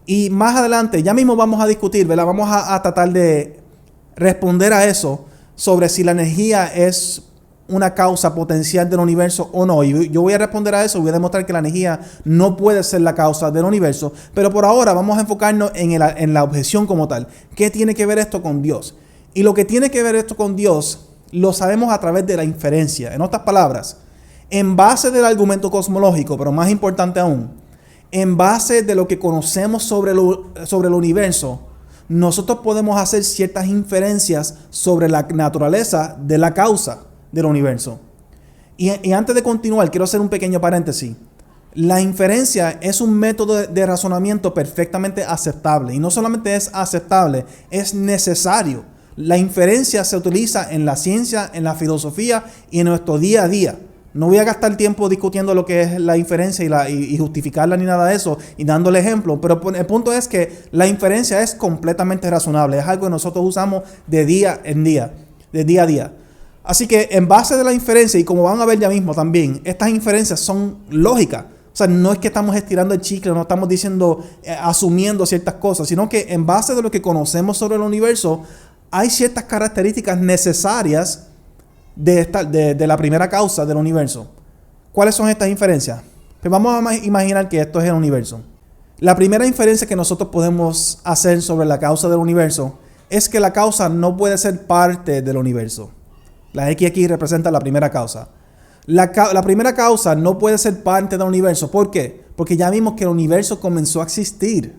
Y más adelante, ya mismo vamos a discutir, ¿verdad? Vamos a tratar de responder a eso sobre si la energía es una causa potencial del universo o no. Y yo voy a responder a eso, voy a demostrar que la energía no puede ser la causa del universo. Pero por ahora vamos a enfocarnos en la objeción como tal. ¿Qué tiene que ver esto con Dios? Y lo que tiene que ver esto con Dios lo sabemos a través de la inferencia. En otras palabras, en base del argumento cosmológico, pero más importante aún, en base de lo que conocemos sobre el universo, nosotros podemos hacer ciertas inferencias sobre la naturaleza de la causa del universo. Y antes de continuar, quiero hacer un pequeño paréntesis. La inferencia es un método de razonamiento perfectamente aceptable. Y no solamente es aceptable, es necesario. La inferencia se utiliza en la ciencia, en la filosofía y en nuestro día a día. No voy a gastar tiempo discutiendo lo que es la inferencia y justificarla ni nada de eso y dándole ejemplo, pero el punto es que la inferencia es completamente razonable, es algo que nosotros usamos de día a día. Así que en base de la inferencia, y como van a ver ya mismo también, estas inferencias son lógicas. O sea, no es que estamos estirando el chicle, no estamos diciendo, asumiendo ciertas cosas, sino que en base de lo que conocemos sobre el universo, hay ciertas características necesarias de la primera causa del universo. ¿Cuáles son estas inferencias? Pues vamos a imaginar que esto es el universo. La primera inferencia que nosotros podemos hacer sobre la causa del universo es que la causa no puede ser parte del universo. La X aquí representa la primera causa. La primera causa no puede ser parte del universo. ¿Por qué? Porque ya vimos que el universo comenzó a existir.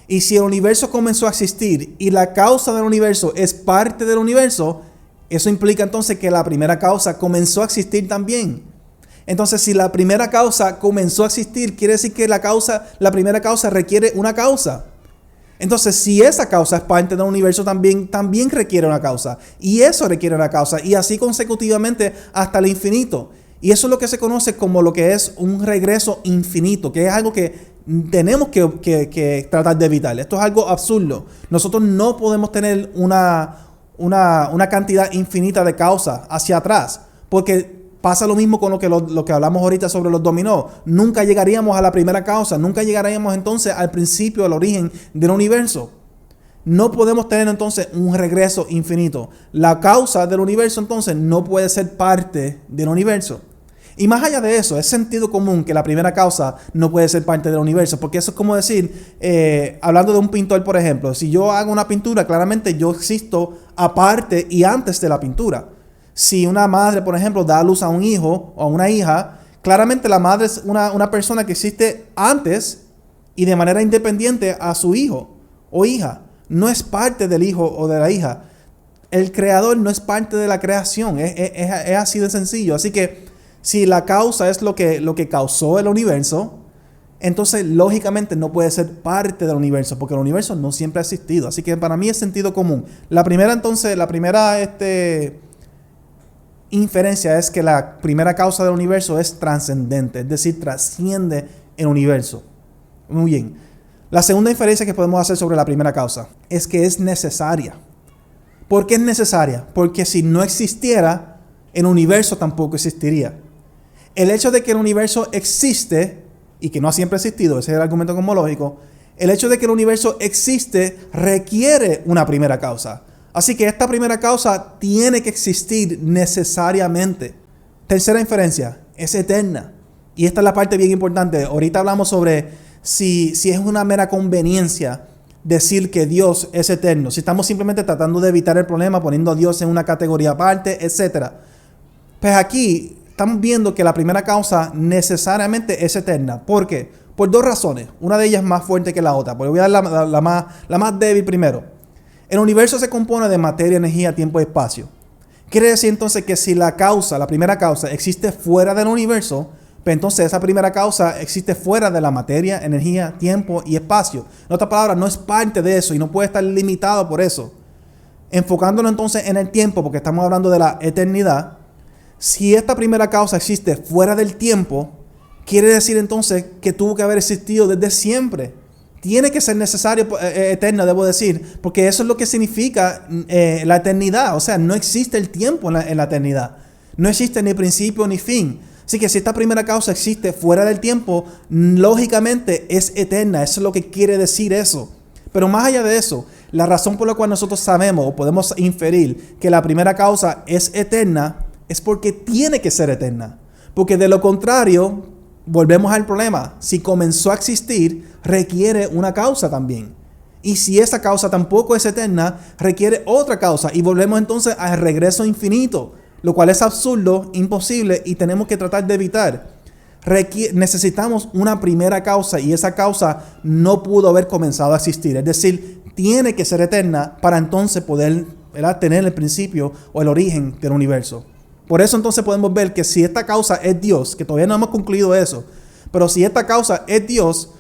Y si el universo comenzó a existir y la causa del universo es parte del universo, eso implica entonces que la primera causa comenzó a existir también. Entonces, si la primera causa comenzó a existir, quiere decir que la primera causa requiere una causa. Entonces, si esa causa es parte del universo, también requiere una causa. Y eso requiere una causa. Y así consecutivamente hasta el infinito. Y eso es lo que se conoce como lo que es un regreso infinito, que es algo que tenemos que tratar de evitar. Esto es algo absurdo. Nosotros no podemos tener una cantidad infinita de causas hacia atrás, porque pasa lo mismo con lo que hablamos ahorita sobre los dominó. Nunca llegaríamos a la primera causa, nunca llegaríamos entonces al principio, al origen del universo. No podemos tener entonces un regreso infinito. La causa del universo entonces no puede ser parte del universo. Y más allá de eso, es sentido común que la primera causa no puede ser parte del universo, porque eso es como decir, hablando de un pintor, por ejemplo, si yo hago una pintura, claramente yo existo aparte y antes de la pintura. Si una madre, por ejemplo, da a luz a un hijo o a una hija, claramente la madre es una persona que existe antes y de manera independiente a su hijo o hija. No es parte del hijo o de la hija. El creador no es parte de la creación. Es así de sencillo. Así que si la causa es lo que causó el universo, entonces lógicamente no puede ser parte del universo, porque el universo no siempre ha existido. Así que para mí es sentido común. La primera inferencia es que la primera causa del universo es trascendente, es decir, trasciende el universo. Muy bien. La segunda inferencia que podemos hacer sobre la primera causa es que es necesaria. ¿Por qué es necesaria? Porque si no existiera, el universo tampoco existiría. El hecho de que el universo existe, y que no ha siempre existido, ese es el argumento cosmológico, el hecho de que el universo existe requiere una primera causa. Así que esta primera causa tiene que existir necesariamente. Tercera inferencia, es eterna. Y esta es la parte bien importante. Ahorita hablamos sobre si es una mera conveniencia decir que Dios es eterno. Si estamos simplemente tratando de evitar el problema, poniendo a Dios en una categoría aparte, etc. Pues aquí estamos viendo que la primera causa necesariamente es eterna. ¿Por qué? Por dos razones. Una de ellas es más fuerte que la otra. Pero voy a dar la más débil primero. El universo se compone de materia, energía, tiempo y espacio. Quiere decir entonces que si la primera causa, existe fuera del universo, pues entonces esa primera causa existe fuera de la materia, energía, tiempo y espacio. En otras palabras, no es parte de eso y no puede estar limitado por eso. Enfocándonos entonces en el tiempo, porque estamos hablando de la eternidad, si esta primera causa existe fuera del tiempo, quiere decir entonces que tuvo que haber existido desde siempre. Tiene que ser necesario, eterna, debo decir, porque eso es lo que significa la eternidad. O sea, no existe el tiempo en la eternidad. No existe ni principio ni fin. Así que si esta primera causa existe fuera del tiempo, lógicamente es eterna. Eso es lo que quiere decir eso. Pero más allá de eso, la razón por la cual nosotros sabemos o podemos inferir que la primera causa es eterna es porque tiene que ser eterna. Porque de lo contrario, volvemos al problema. Si comenzó a existir, requiere una causa también. Y si esa causa tampoco es eterna, requiere otra causa. Y volvemos entonces al regreso infinito, lo cual es absurdo, imposible y tenemos que tratar de evitar. Necesitamos una primera causa y esa causa no pudo haber comenzado a existir. Es decir, tiene que ser eterna para entonces poder, ¿verdad?, tener el principio o el origen del universo. Por eso entonces podemos ver que si esta causa es Dios, que todavía no hemos concluido eso, pero si esta causa es Dios,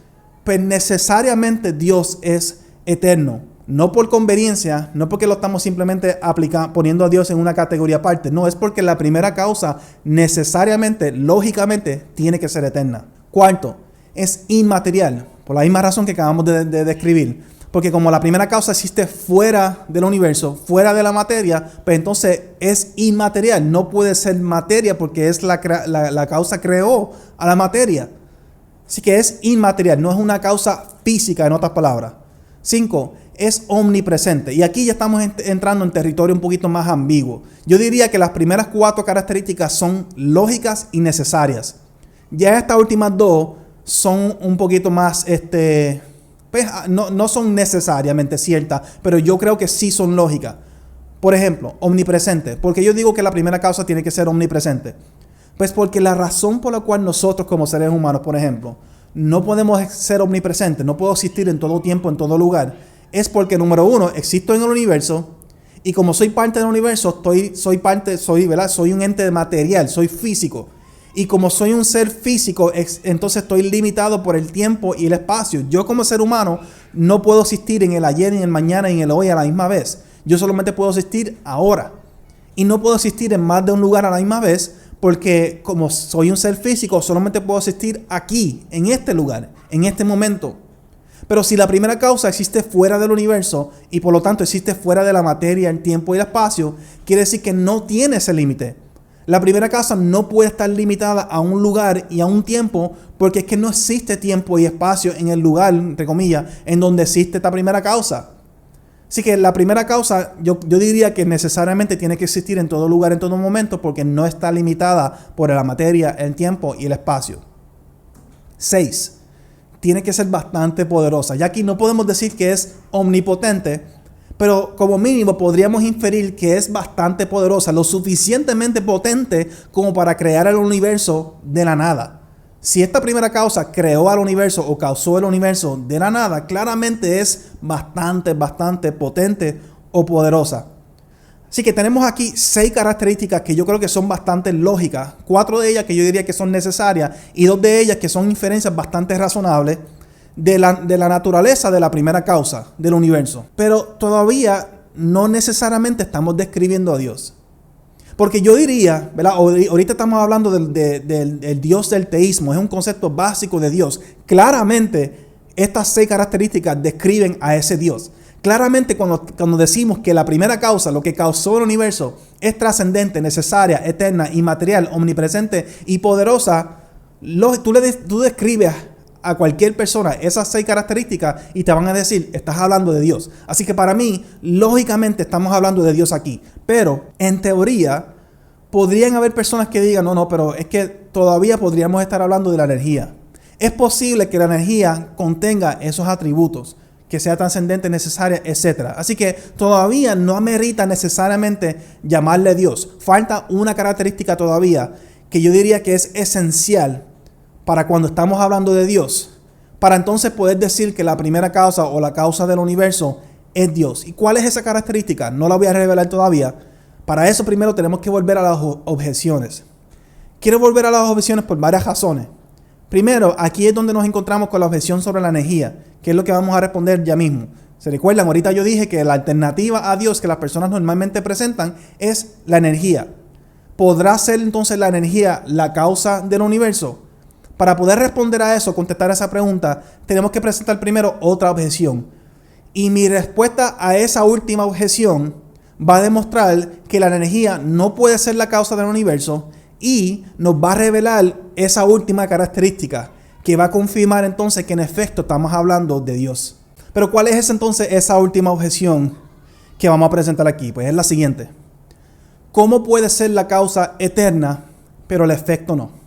pues necesariamente Dios es eterno. No por conveniencia, no porque lo estamos simplemente poniendo a Dios en una categoría aparte. No, es porque la primera causa necesariamente, lógicamente, tiene que ser eterna. Cuarto, es inmaterial, por la misma razón que acabamos de describir. Porque como la primera causa existe fuera del universo, fuera de la materia, pues entonces es inmaterial. No puede ser materia porque es la causa creó a la materia. Así que es inmaterial, no es una causa física, en otras palabras. 5. Es omnipresente. Y aquí ya estamos entrando en territorio un poquito más ambiguo. Yo diría que las primeras 4 características son lógicas y necesarias. Ya estas últimas 2 son un poquito más, pues, no son necesariamente ciertas, pero yo creo que sí son lógicas. Por ejemplo, omnipresente. ¿Por qué yo digo que la primera causa tiene que ser omnipresente? Pues porque la razón por la cual nosotros como seres humanos, por ejemplo, no podemos ser omnipresentes, no puedo existir en todo tiempo, en todo lugar, es porque, número 1, existo en el universo y como soy parte del universo, soy un ente material, soy físico. Y como soy un ser físico, entonces estoy limitado por el tiempo y el espacio. Yo como ser humano no puedo existir en el ayer, en el mañana y en el hoy a la misma vez. Yo solamente puedo existir ahora. Y no puedo existir en más de un lugar a la misma vez porque como soy un ser físico, solamente puedo existir aquí, en este lugar, en este momento. Pero si la primera causa existe fuera del universo y por lo tanto existe fuera de la materia, el tiempo y el espacio, quiere decir que no tiene ese límite. La primera causa no puede estar limitada a un lugar y a un tiempo porque es que no existe tiempo y espacio en el lugar, entre comillas, en donde existe esta primera causa. Así que la primera causa yo diría que necesariamente tiene que existir en todo lugar, en todo momento, porque no está limitada por la materia, el tiempo y el espacio. 6. Tiene que ser bastante poderosa. Ya aquí no podemos decir que es omnipotente, pero como mínimo podríamos inferir que es bastante poderosa, lo suficientemente potente como para crear el universo de la nada. Si esta primera causa creó al universo o causó el universo de la nada, claramente es bastante potente o poderosa. Así que tenemos aquí 6 características que yo creo que son bastante lógicas, 4 de ellas que yo diría que son necesarias y 2 de ellas que son inferencias bastante razonables de la naturaleza de la primera causa del universo. Pero todavía no necesariamente estamos describiendo a Dios. Porque yo diría, ¿verdad? Ahorita estamos hablando del Dios del teísmo, es un concepto básico de Dios. Claramente estas 6 características describen a ese Dios. Claramente cuando decimos que la primera causa, lo que causó el universo, es trascendente, necesaria, eterna, inmaterial, omnipresente y poderosa, tú describes a cualquier persona esas 6 características y te van a decir, estás hablando de Dios. Así que para mí, lógicamente estamos hablando de Dios aquí. Pero en teoría, podrían haber personas que digan, no, pero es que todavía podríamos estar hablando de la energía. Es posible que la energía contenga esos atributos, que sea trascendente, necesaria, etc. Así que todavía no amerita necesariamente llamarle Dios. Falta una característica todavía que yo diría que es esencial para cuando estamos hablando de Dios, para entonces poder decir que la primera causa o la causa del universo es Dios. ¿Y cuál es esa característica? No la voy a revelar todavía. Para eso primero tenemos que volver a las objeciones. Quiero volver a las objeciones por varias razones. Primero, aquí es donde nos encontramos con la objeción sobre la energía, que es lo que vamos a responder ya mismo. ¿Se recuerdan? Ahorita yo dije que la alternativa a Dios que las personas normalmente presentan es la energía. ¿Podrá ser entonces la energía la causa del universo? Para poder responder a eso, contestar a esa pregunta, tenemos que presentar primero otra objeción. Y mi respuesta a esa última objeción va a demostrar que la energía no puede ser la causa del universo y nos va a revelar esa última característica que va a confirmar entonces que en efecto estamos hablando de Dios. Pero ¿cuál es entonces esa última objeción que vamos a presentar aquí? Pues es la siguiente. ¿Cómo puede ser la causa eterna, pero el efecto no?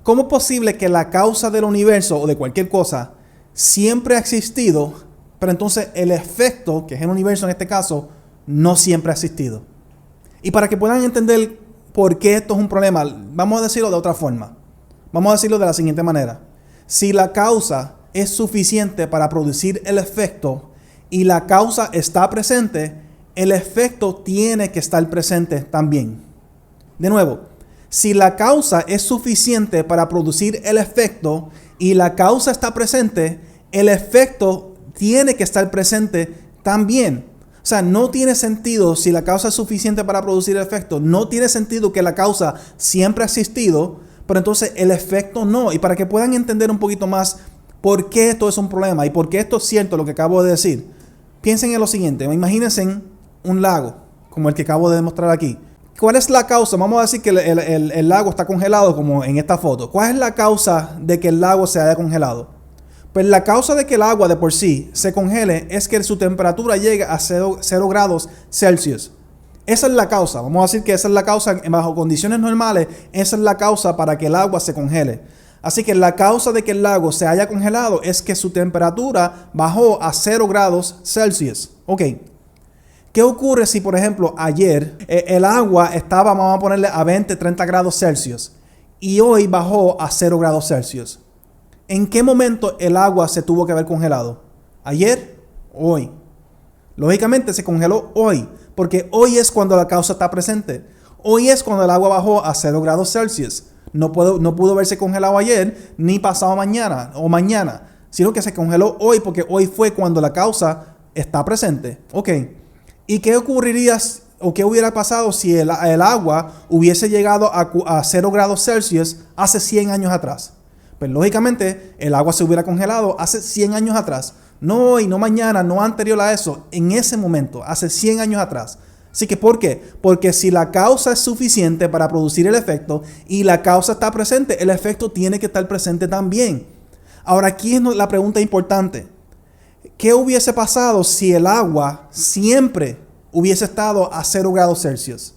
¿Cómo es posible que la causa del universo o de cualquier cosa siempre ha existido, pero entonces el efecto, que es el universo en este caso, no siempre ha existido? Y para que puedan entender por qué esto es un problema, vamos a decirlo de otra forma. Vamos a decirlo de la siguiente manera. Si la causa es suficiente para producir el efecto y la causa está presente, el efecto tiene que estar presente también. De nuevo, si la causa es suficiente para producir el efecto y la causa está presente, el efecto tiene que estar presente también. O sea, no tiene sentido si la causa es suficiente para producir el efecto. No tiene sentido que la causa siempre ha existido, pero entonces el efecto no. Y para que puedan entender un poquito más por qué esto es un problema y por qué esto es cierto lo que acabo de decir, piensen en lo siguiente. Imagínense un lago, como el que acabo de demostrar aquí. ¿Cuál es la causa? Vamos a decir que el lago está congelado como en esta foto. ¿Cuál es la causa de que el lago se haya congelado? Pues la causa de que el agua de por sí se congele es que su temperatura llegue a 0 grados Celsius. Esa es la causa. Vamos a decir que esa es la causa, bajo condiciones normales, esa es la causa para que el agua se congele. Así que la causa de que el lago se haya congelado es que su temperatura bajó a 0 grados Celsius. Ok. ¿Qué ocurre si, por ejemplo, ayer el agua estaba, vamos a ponerle a 20, 30 grados Celsius y hoy bajó a 0 grados Celsius? ¿En qué momento el agua se tuvo que haber congelado? ¿Ayer o hoy? Lógicamente se congeló hoy, porque hoy es cuando la causa está presente. Hoy es cuando el agua bajó a 0 grados Celsius. No pudo haberse congelado ayer ni pasado mañana, sino que se congeló hoy porque hoy fue cuando la causa está presente. Ok. ¿Y qué ocurriría o qué hubiera pasado si el agua hubiese llegado a 0 grados Celsius hace 100 años atrás? Pues lógicamente el agua se hubiera congelado hace 100 años atrás. No hoy, no mañana, no anterior a eso. En ese momento, hace 100 años atrás. Así que, ¿por qué? Porque si la causa es suficiente para producir el efecto y la causa está presente, el efecto tiene que estar presente también. Ahora, aquí es la pregunta importante. ¿Qué hubiese pasado si el agua siempre hubiese estado a 0 grados Celsius?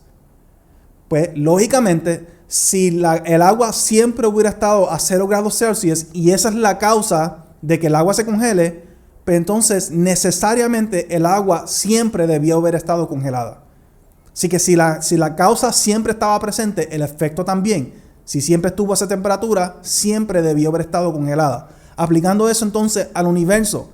Pues, lógicamente, si el agua siempre hubiera estado a 0 grados Celsius y esa es la causa de que el agua se congele, pues entonces necesariamente el agua siempre debió haber estado congelada. Así que si la causa siempre estaba presente, el efecto también. Si siempre estuvo a esa temperatura, siempre debió haber estado congelada. Aplicando eso entonces al universo.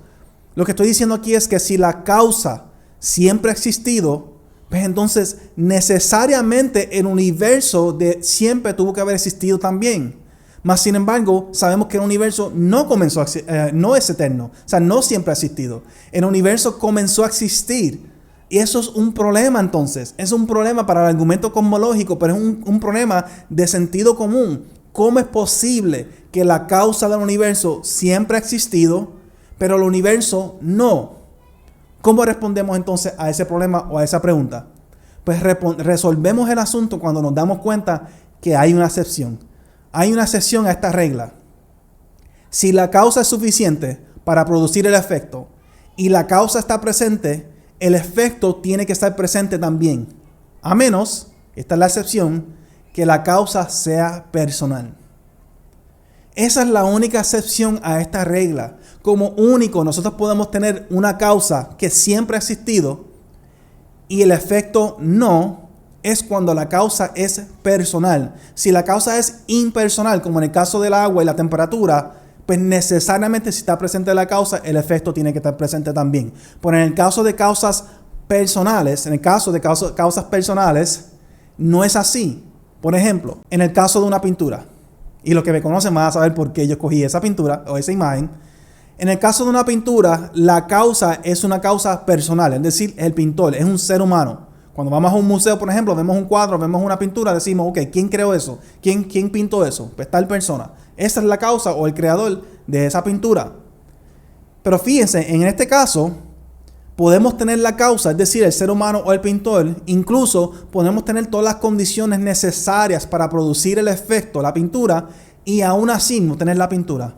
Lo que estoy diciendo aquí es que si la causa siempre ha existido, pues entonces necesariamente el universo siempre tuvo que haber existido también. Mas sin embargo, sabemos que el universo no no es eterno. O sea, no siempre ha existido. El universo comenzó a existir. Y eso es un problema entonces. Es un problema para el argumento cosmológico, pero es un problema de sentido común. ¿Cómo es posible que la causa del universo siempre ha existido, pero el universo no? ¿Cómo respondemos entonces a ese problema o a esa pregunta? Pues resolvemos el asunto cuando nos damos cuenta que hay una excepción. Hay una excepción a esta regla. Si la causa es suficiente para producir el efecto y la causa está presente, el efecto tiene que estar presente también. A menos, esta es la excepción, que la causa sea personal. Esa es la única excepción a esta regla. Como único, nosotros podemos tener una causa que siempre ha existido y el efecto no, es cuando la causa es personal. Si la causa es impersonal, como en el caso del agua y la temperatura, pues necesariamente si está presente la causa, el efecto tiene que estar presente también. Pero en el caso de causas personales, no es así. Por ejemplo, en el caso de una pintura, y los que me conocen van a saber por qué yo escogí esa pintura o esa imagen. En el caso de una pintura, la causa es una causa personal, es decir, el pintor es un ser humano. Cuando vamos a un museo, por ejemplo, vemos un cuadro, vemos una pintura, decimos, ok, ¿quién creó eso? ¿Quién pintó eso? Pues tal persona. Esa es la causa o el creador de esa pintura. Pero fíjense, en este caso, podemos tener la causa, es decir, el ser humano o el pintor. Incluso podemos tener todas las condiciones necesarias para producir el efecto, la pintura, y aún así no tener la pintura.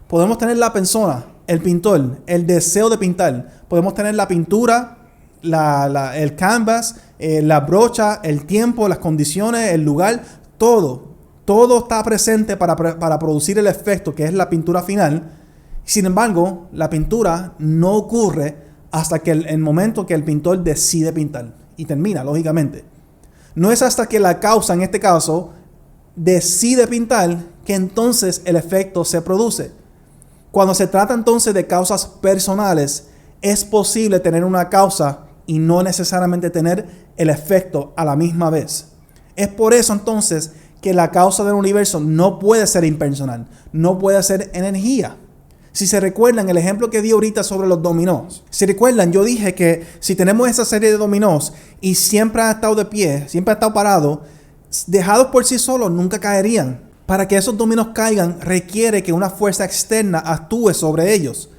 Podemos tener la persona, el pintor, el deseo de pintar. Podemos tener la pintura, el canvas, la brocha, el tiempo, las condiciones, el lugar, todo. Todo está presente para producir el efecto que es la pintura final. Sin embargo, la pintura no ocurre hasta que el momento que el pintor decide pintar. Y termina, lógicamente. No es hasta que la causa, en este caso, decide pintar que entonces el efecto se produce. Cuando se trata entonces de causas personales, es posible tener una causa y no necesariamente tener el efecto a la misma vez. Es por eso entonces que la causa del universo no puede ser impersonal, no puede ser energía. Si se recuerdan el ejemplo que di ahorita sobre los dominós. Si recuerdan, yo dije que si tenemos esa serie de dominós y siempre ha estado de pie, siempre ha estado parado, dejados por sí solos nunca caerían. Para que esos dominós caigan requiere que una fuerza externa actúe sobre ellos.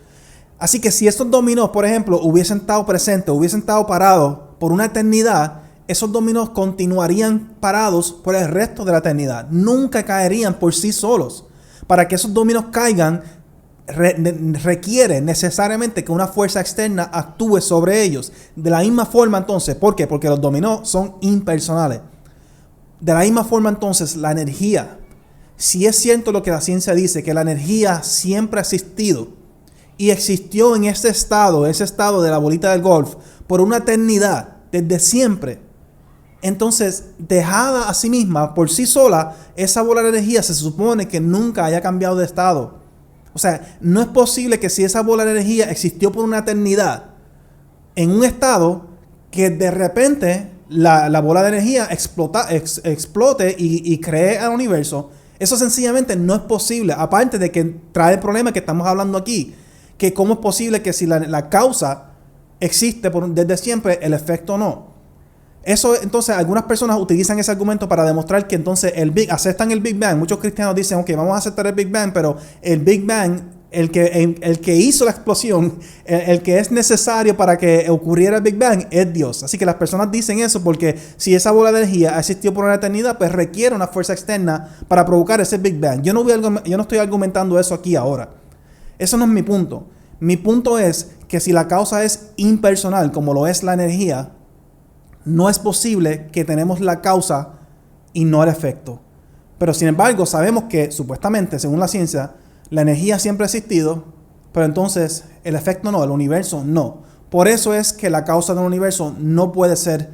Así que si estos dominós, por ejemplo, hubiesen estado presentes, hubiesen estado parados por una eternidad, esos dominós continuarían parados por el resto de la eternidad. Nunca caerían por sí solos. Para que esos dominós caigan, requiere necesariamente que una fuerza externa actúe sobre ellos. De la misma forma entonces, ¿por qué? Porque los dominós son impersonales. De la misma forma entonces, la energía. Si es cierto lo que la ciencia dice, que la energía siempre ha existido y existió en ese estado de la bolita del golf, por una eternidad, desde siempre, entonces, dejada a sí misma, por sí sola, esa bola de energía se supone que nunca haya cambiado de estado. O sea, no es posible que si esa bola de energía existió por una eternidad, en un estado que de repente la bola de energía explote y cree al universo. Eso sencillamente no es posible. Aparte de que trae el problema que estamos hablando aquí, que cómo es posible que si la causa existe desde siempre, el efecto no. Eso, entonces, algunas personas utilizan ese argumento para demostrar que entonces aceptan el Big Bang. Muchos cristianos dicen, ok, vamos a aceptar el Big Bang, pero el Big Bang, el que hizo la explosión, el que es necesario para que ocurriera el Big Bang, es Dios. Así que las personas dicen eso porque si esa bola de energía ha existido por una eternidad, pues requiere una fuerza externa para provocar ese Big Bang. Yo no estoy argumentando eso aquí ahora. Eso no es mi punto. Mi punto es que si la causa es impersonal, como lo es la energía, no es posible que tenemos la causa y no el efecto. Pero sin embargo, sabemos que supuestamente, según la ciencia, la energía siempre ha existido, pero entonces el efecto no, el universo no. Por eso es que la causa del universo no puede ser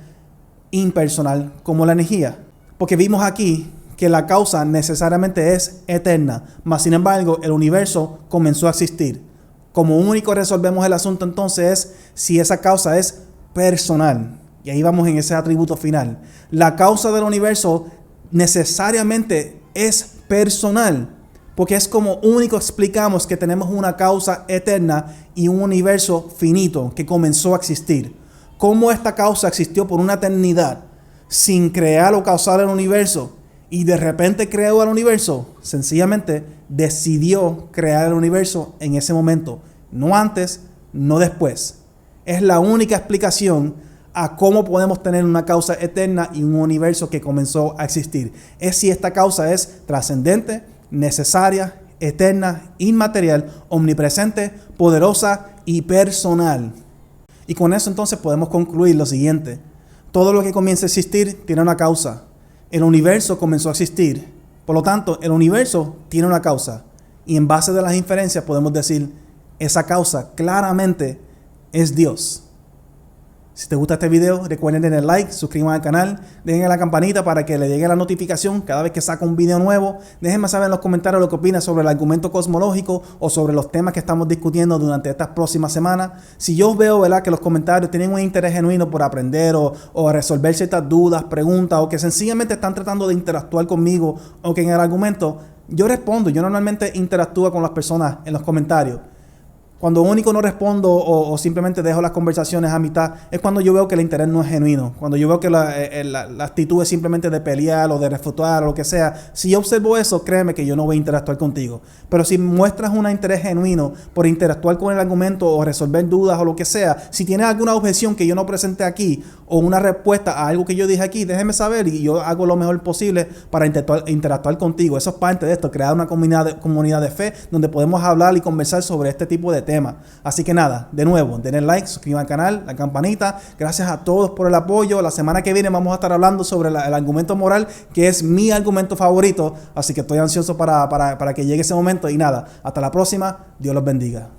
impersonal como la energía. Porque vimos aquí que la causa necesariamente es eterna, mas sin embargo el universo comenzó a existir. Como único resolvemos el asunto entonces es si esa causa es personal. Y ahí vamos en ese atributo final. La causa del universo necesariamente es personal, porque es como único explicamos que tenemos una causa eterna y un universo finito que comenzó a existir. ¿Cómo esta causa existió por una eternidad sin crear o causar el universo y de repente creó el universo? Sencillamente decidió crear el universo en ese momento, no antes, no después. Es la única explicación a cómo podemos tener una causa eterna y un universo que comenzó a existir. Es si esta causa es trascendente, necesaria, eterna, inmaterial, omnipresente, poderosa y personal. Y con eso entonces podemos concluir lo siguiente. Todo lo que comienza a existir tiene una causa. El universo comenzó a existir. Por lo tanto, el universo tiene una causa. Y en base de las inferencias podemos decir, esa causa claramente es Dios. Si te gusta este video, recuerden darle like, suscriban al canal, dejen la campanita para que le llegue la notificación cada vez que saco un video nuevo. Déjenme saber en los comentarios lo que opinan sobre el argumento cosmológico o sobre los temas que estamos discutiendo durante estas próximas semanas. Si yo veo, ¿verdad?, que los comentarios tienen un interés genuino por aprender o resolver ciertas dudas, preguntas, o que sencillamente están tratando de interactuar conmigo o que en el argumento, yo respondo. Yo normalmente interactúo con las personas en los comentarios. Cuando único no respondo o simplemente dejo las conversaciones a mitad, es cuando yo veo que el interés no es genuino. Cuando yo veo que la actitud es simplemente de pelear o de refutar o lo que sea. Si yo observo eso, créeme que yo no voy a interactuar contigo. Pero si muestras un interés genuino por interactuar con el argumento o resolver dudas o lo que sea, si tienes alguna objeción que yo no presenté aquí o una respuesta a algo que yo dije aquí, déjeme saber y yo hago lo mejor posible para interactuar contigo. Eso es parte de esto, crear una comunidad de fe donde podemos hablar y conversar sobre este tipo de tema. Así que nada, de nuevo, denle like, suscriban al canal, la campanita. Gracias a todos por el apoyo. La semana que viene vamos a estar hablando sobre el argumento moral, que es mi argumento favorito. Así que estoy ansioso para que llegue ese momento. Y nada, hasta la próxima. Dios los bendiga.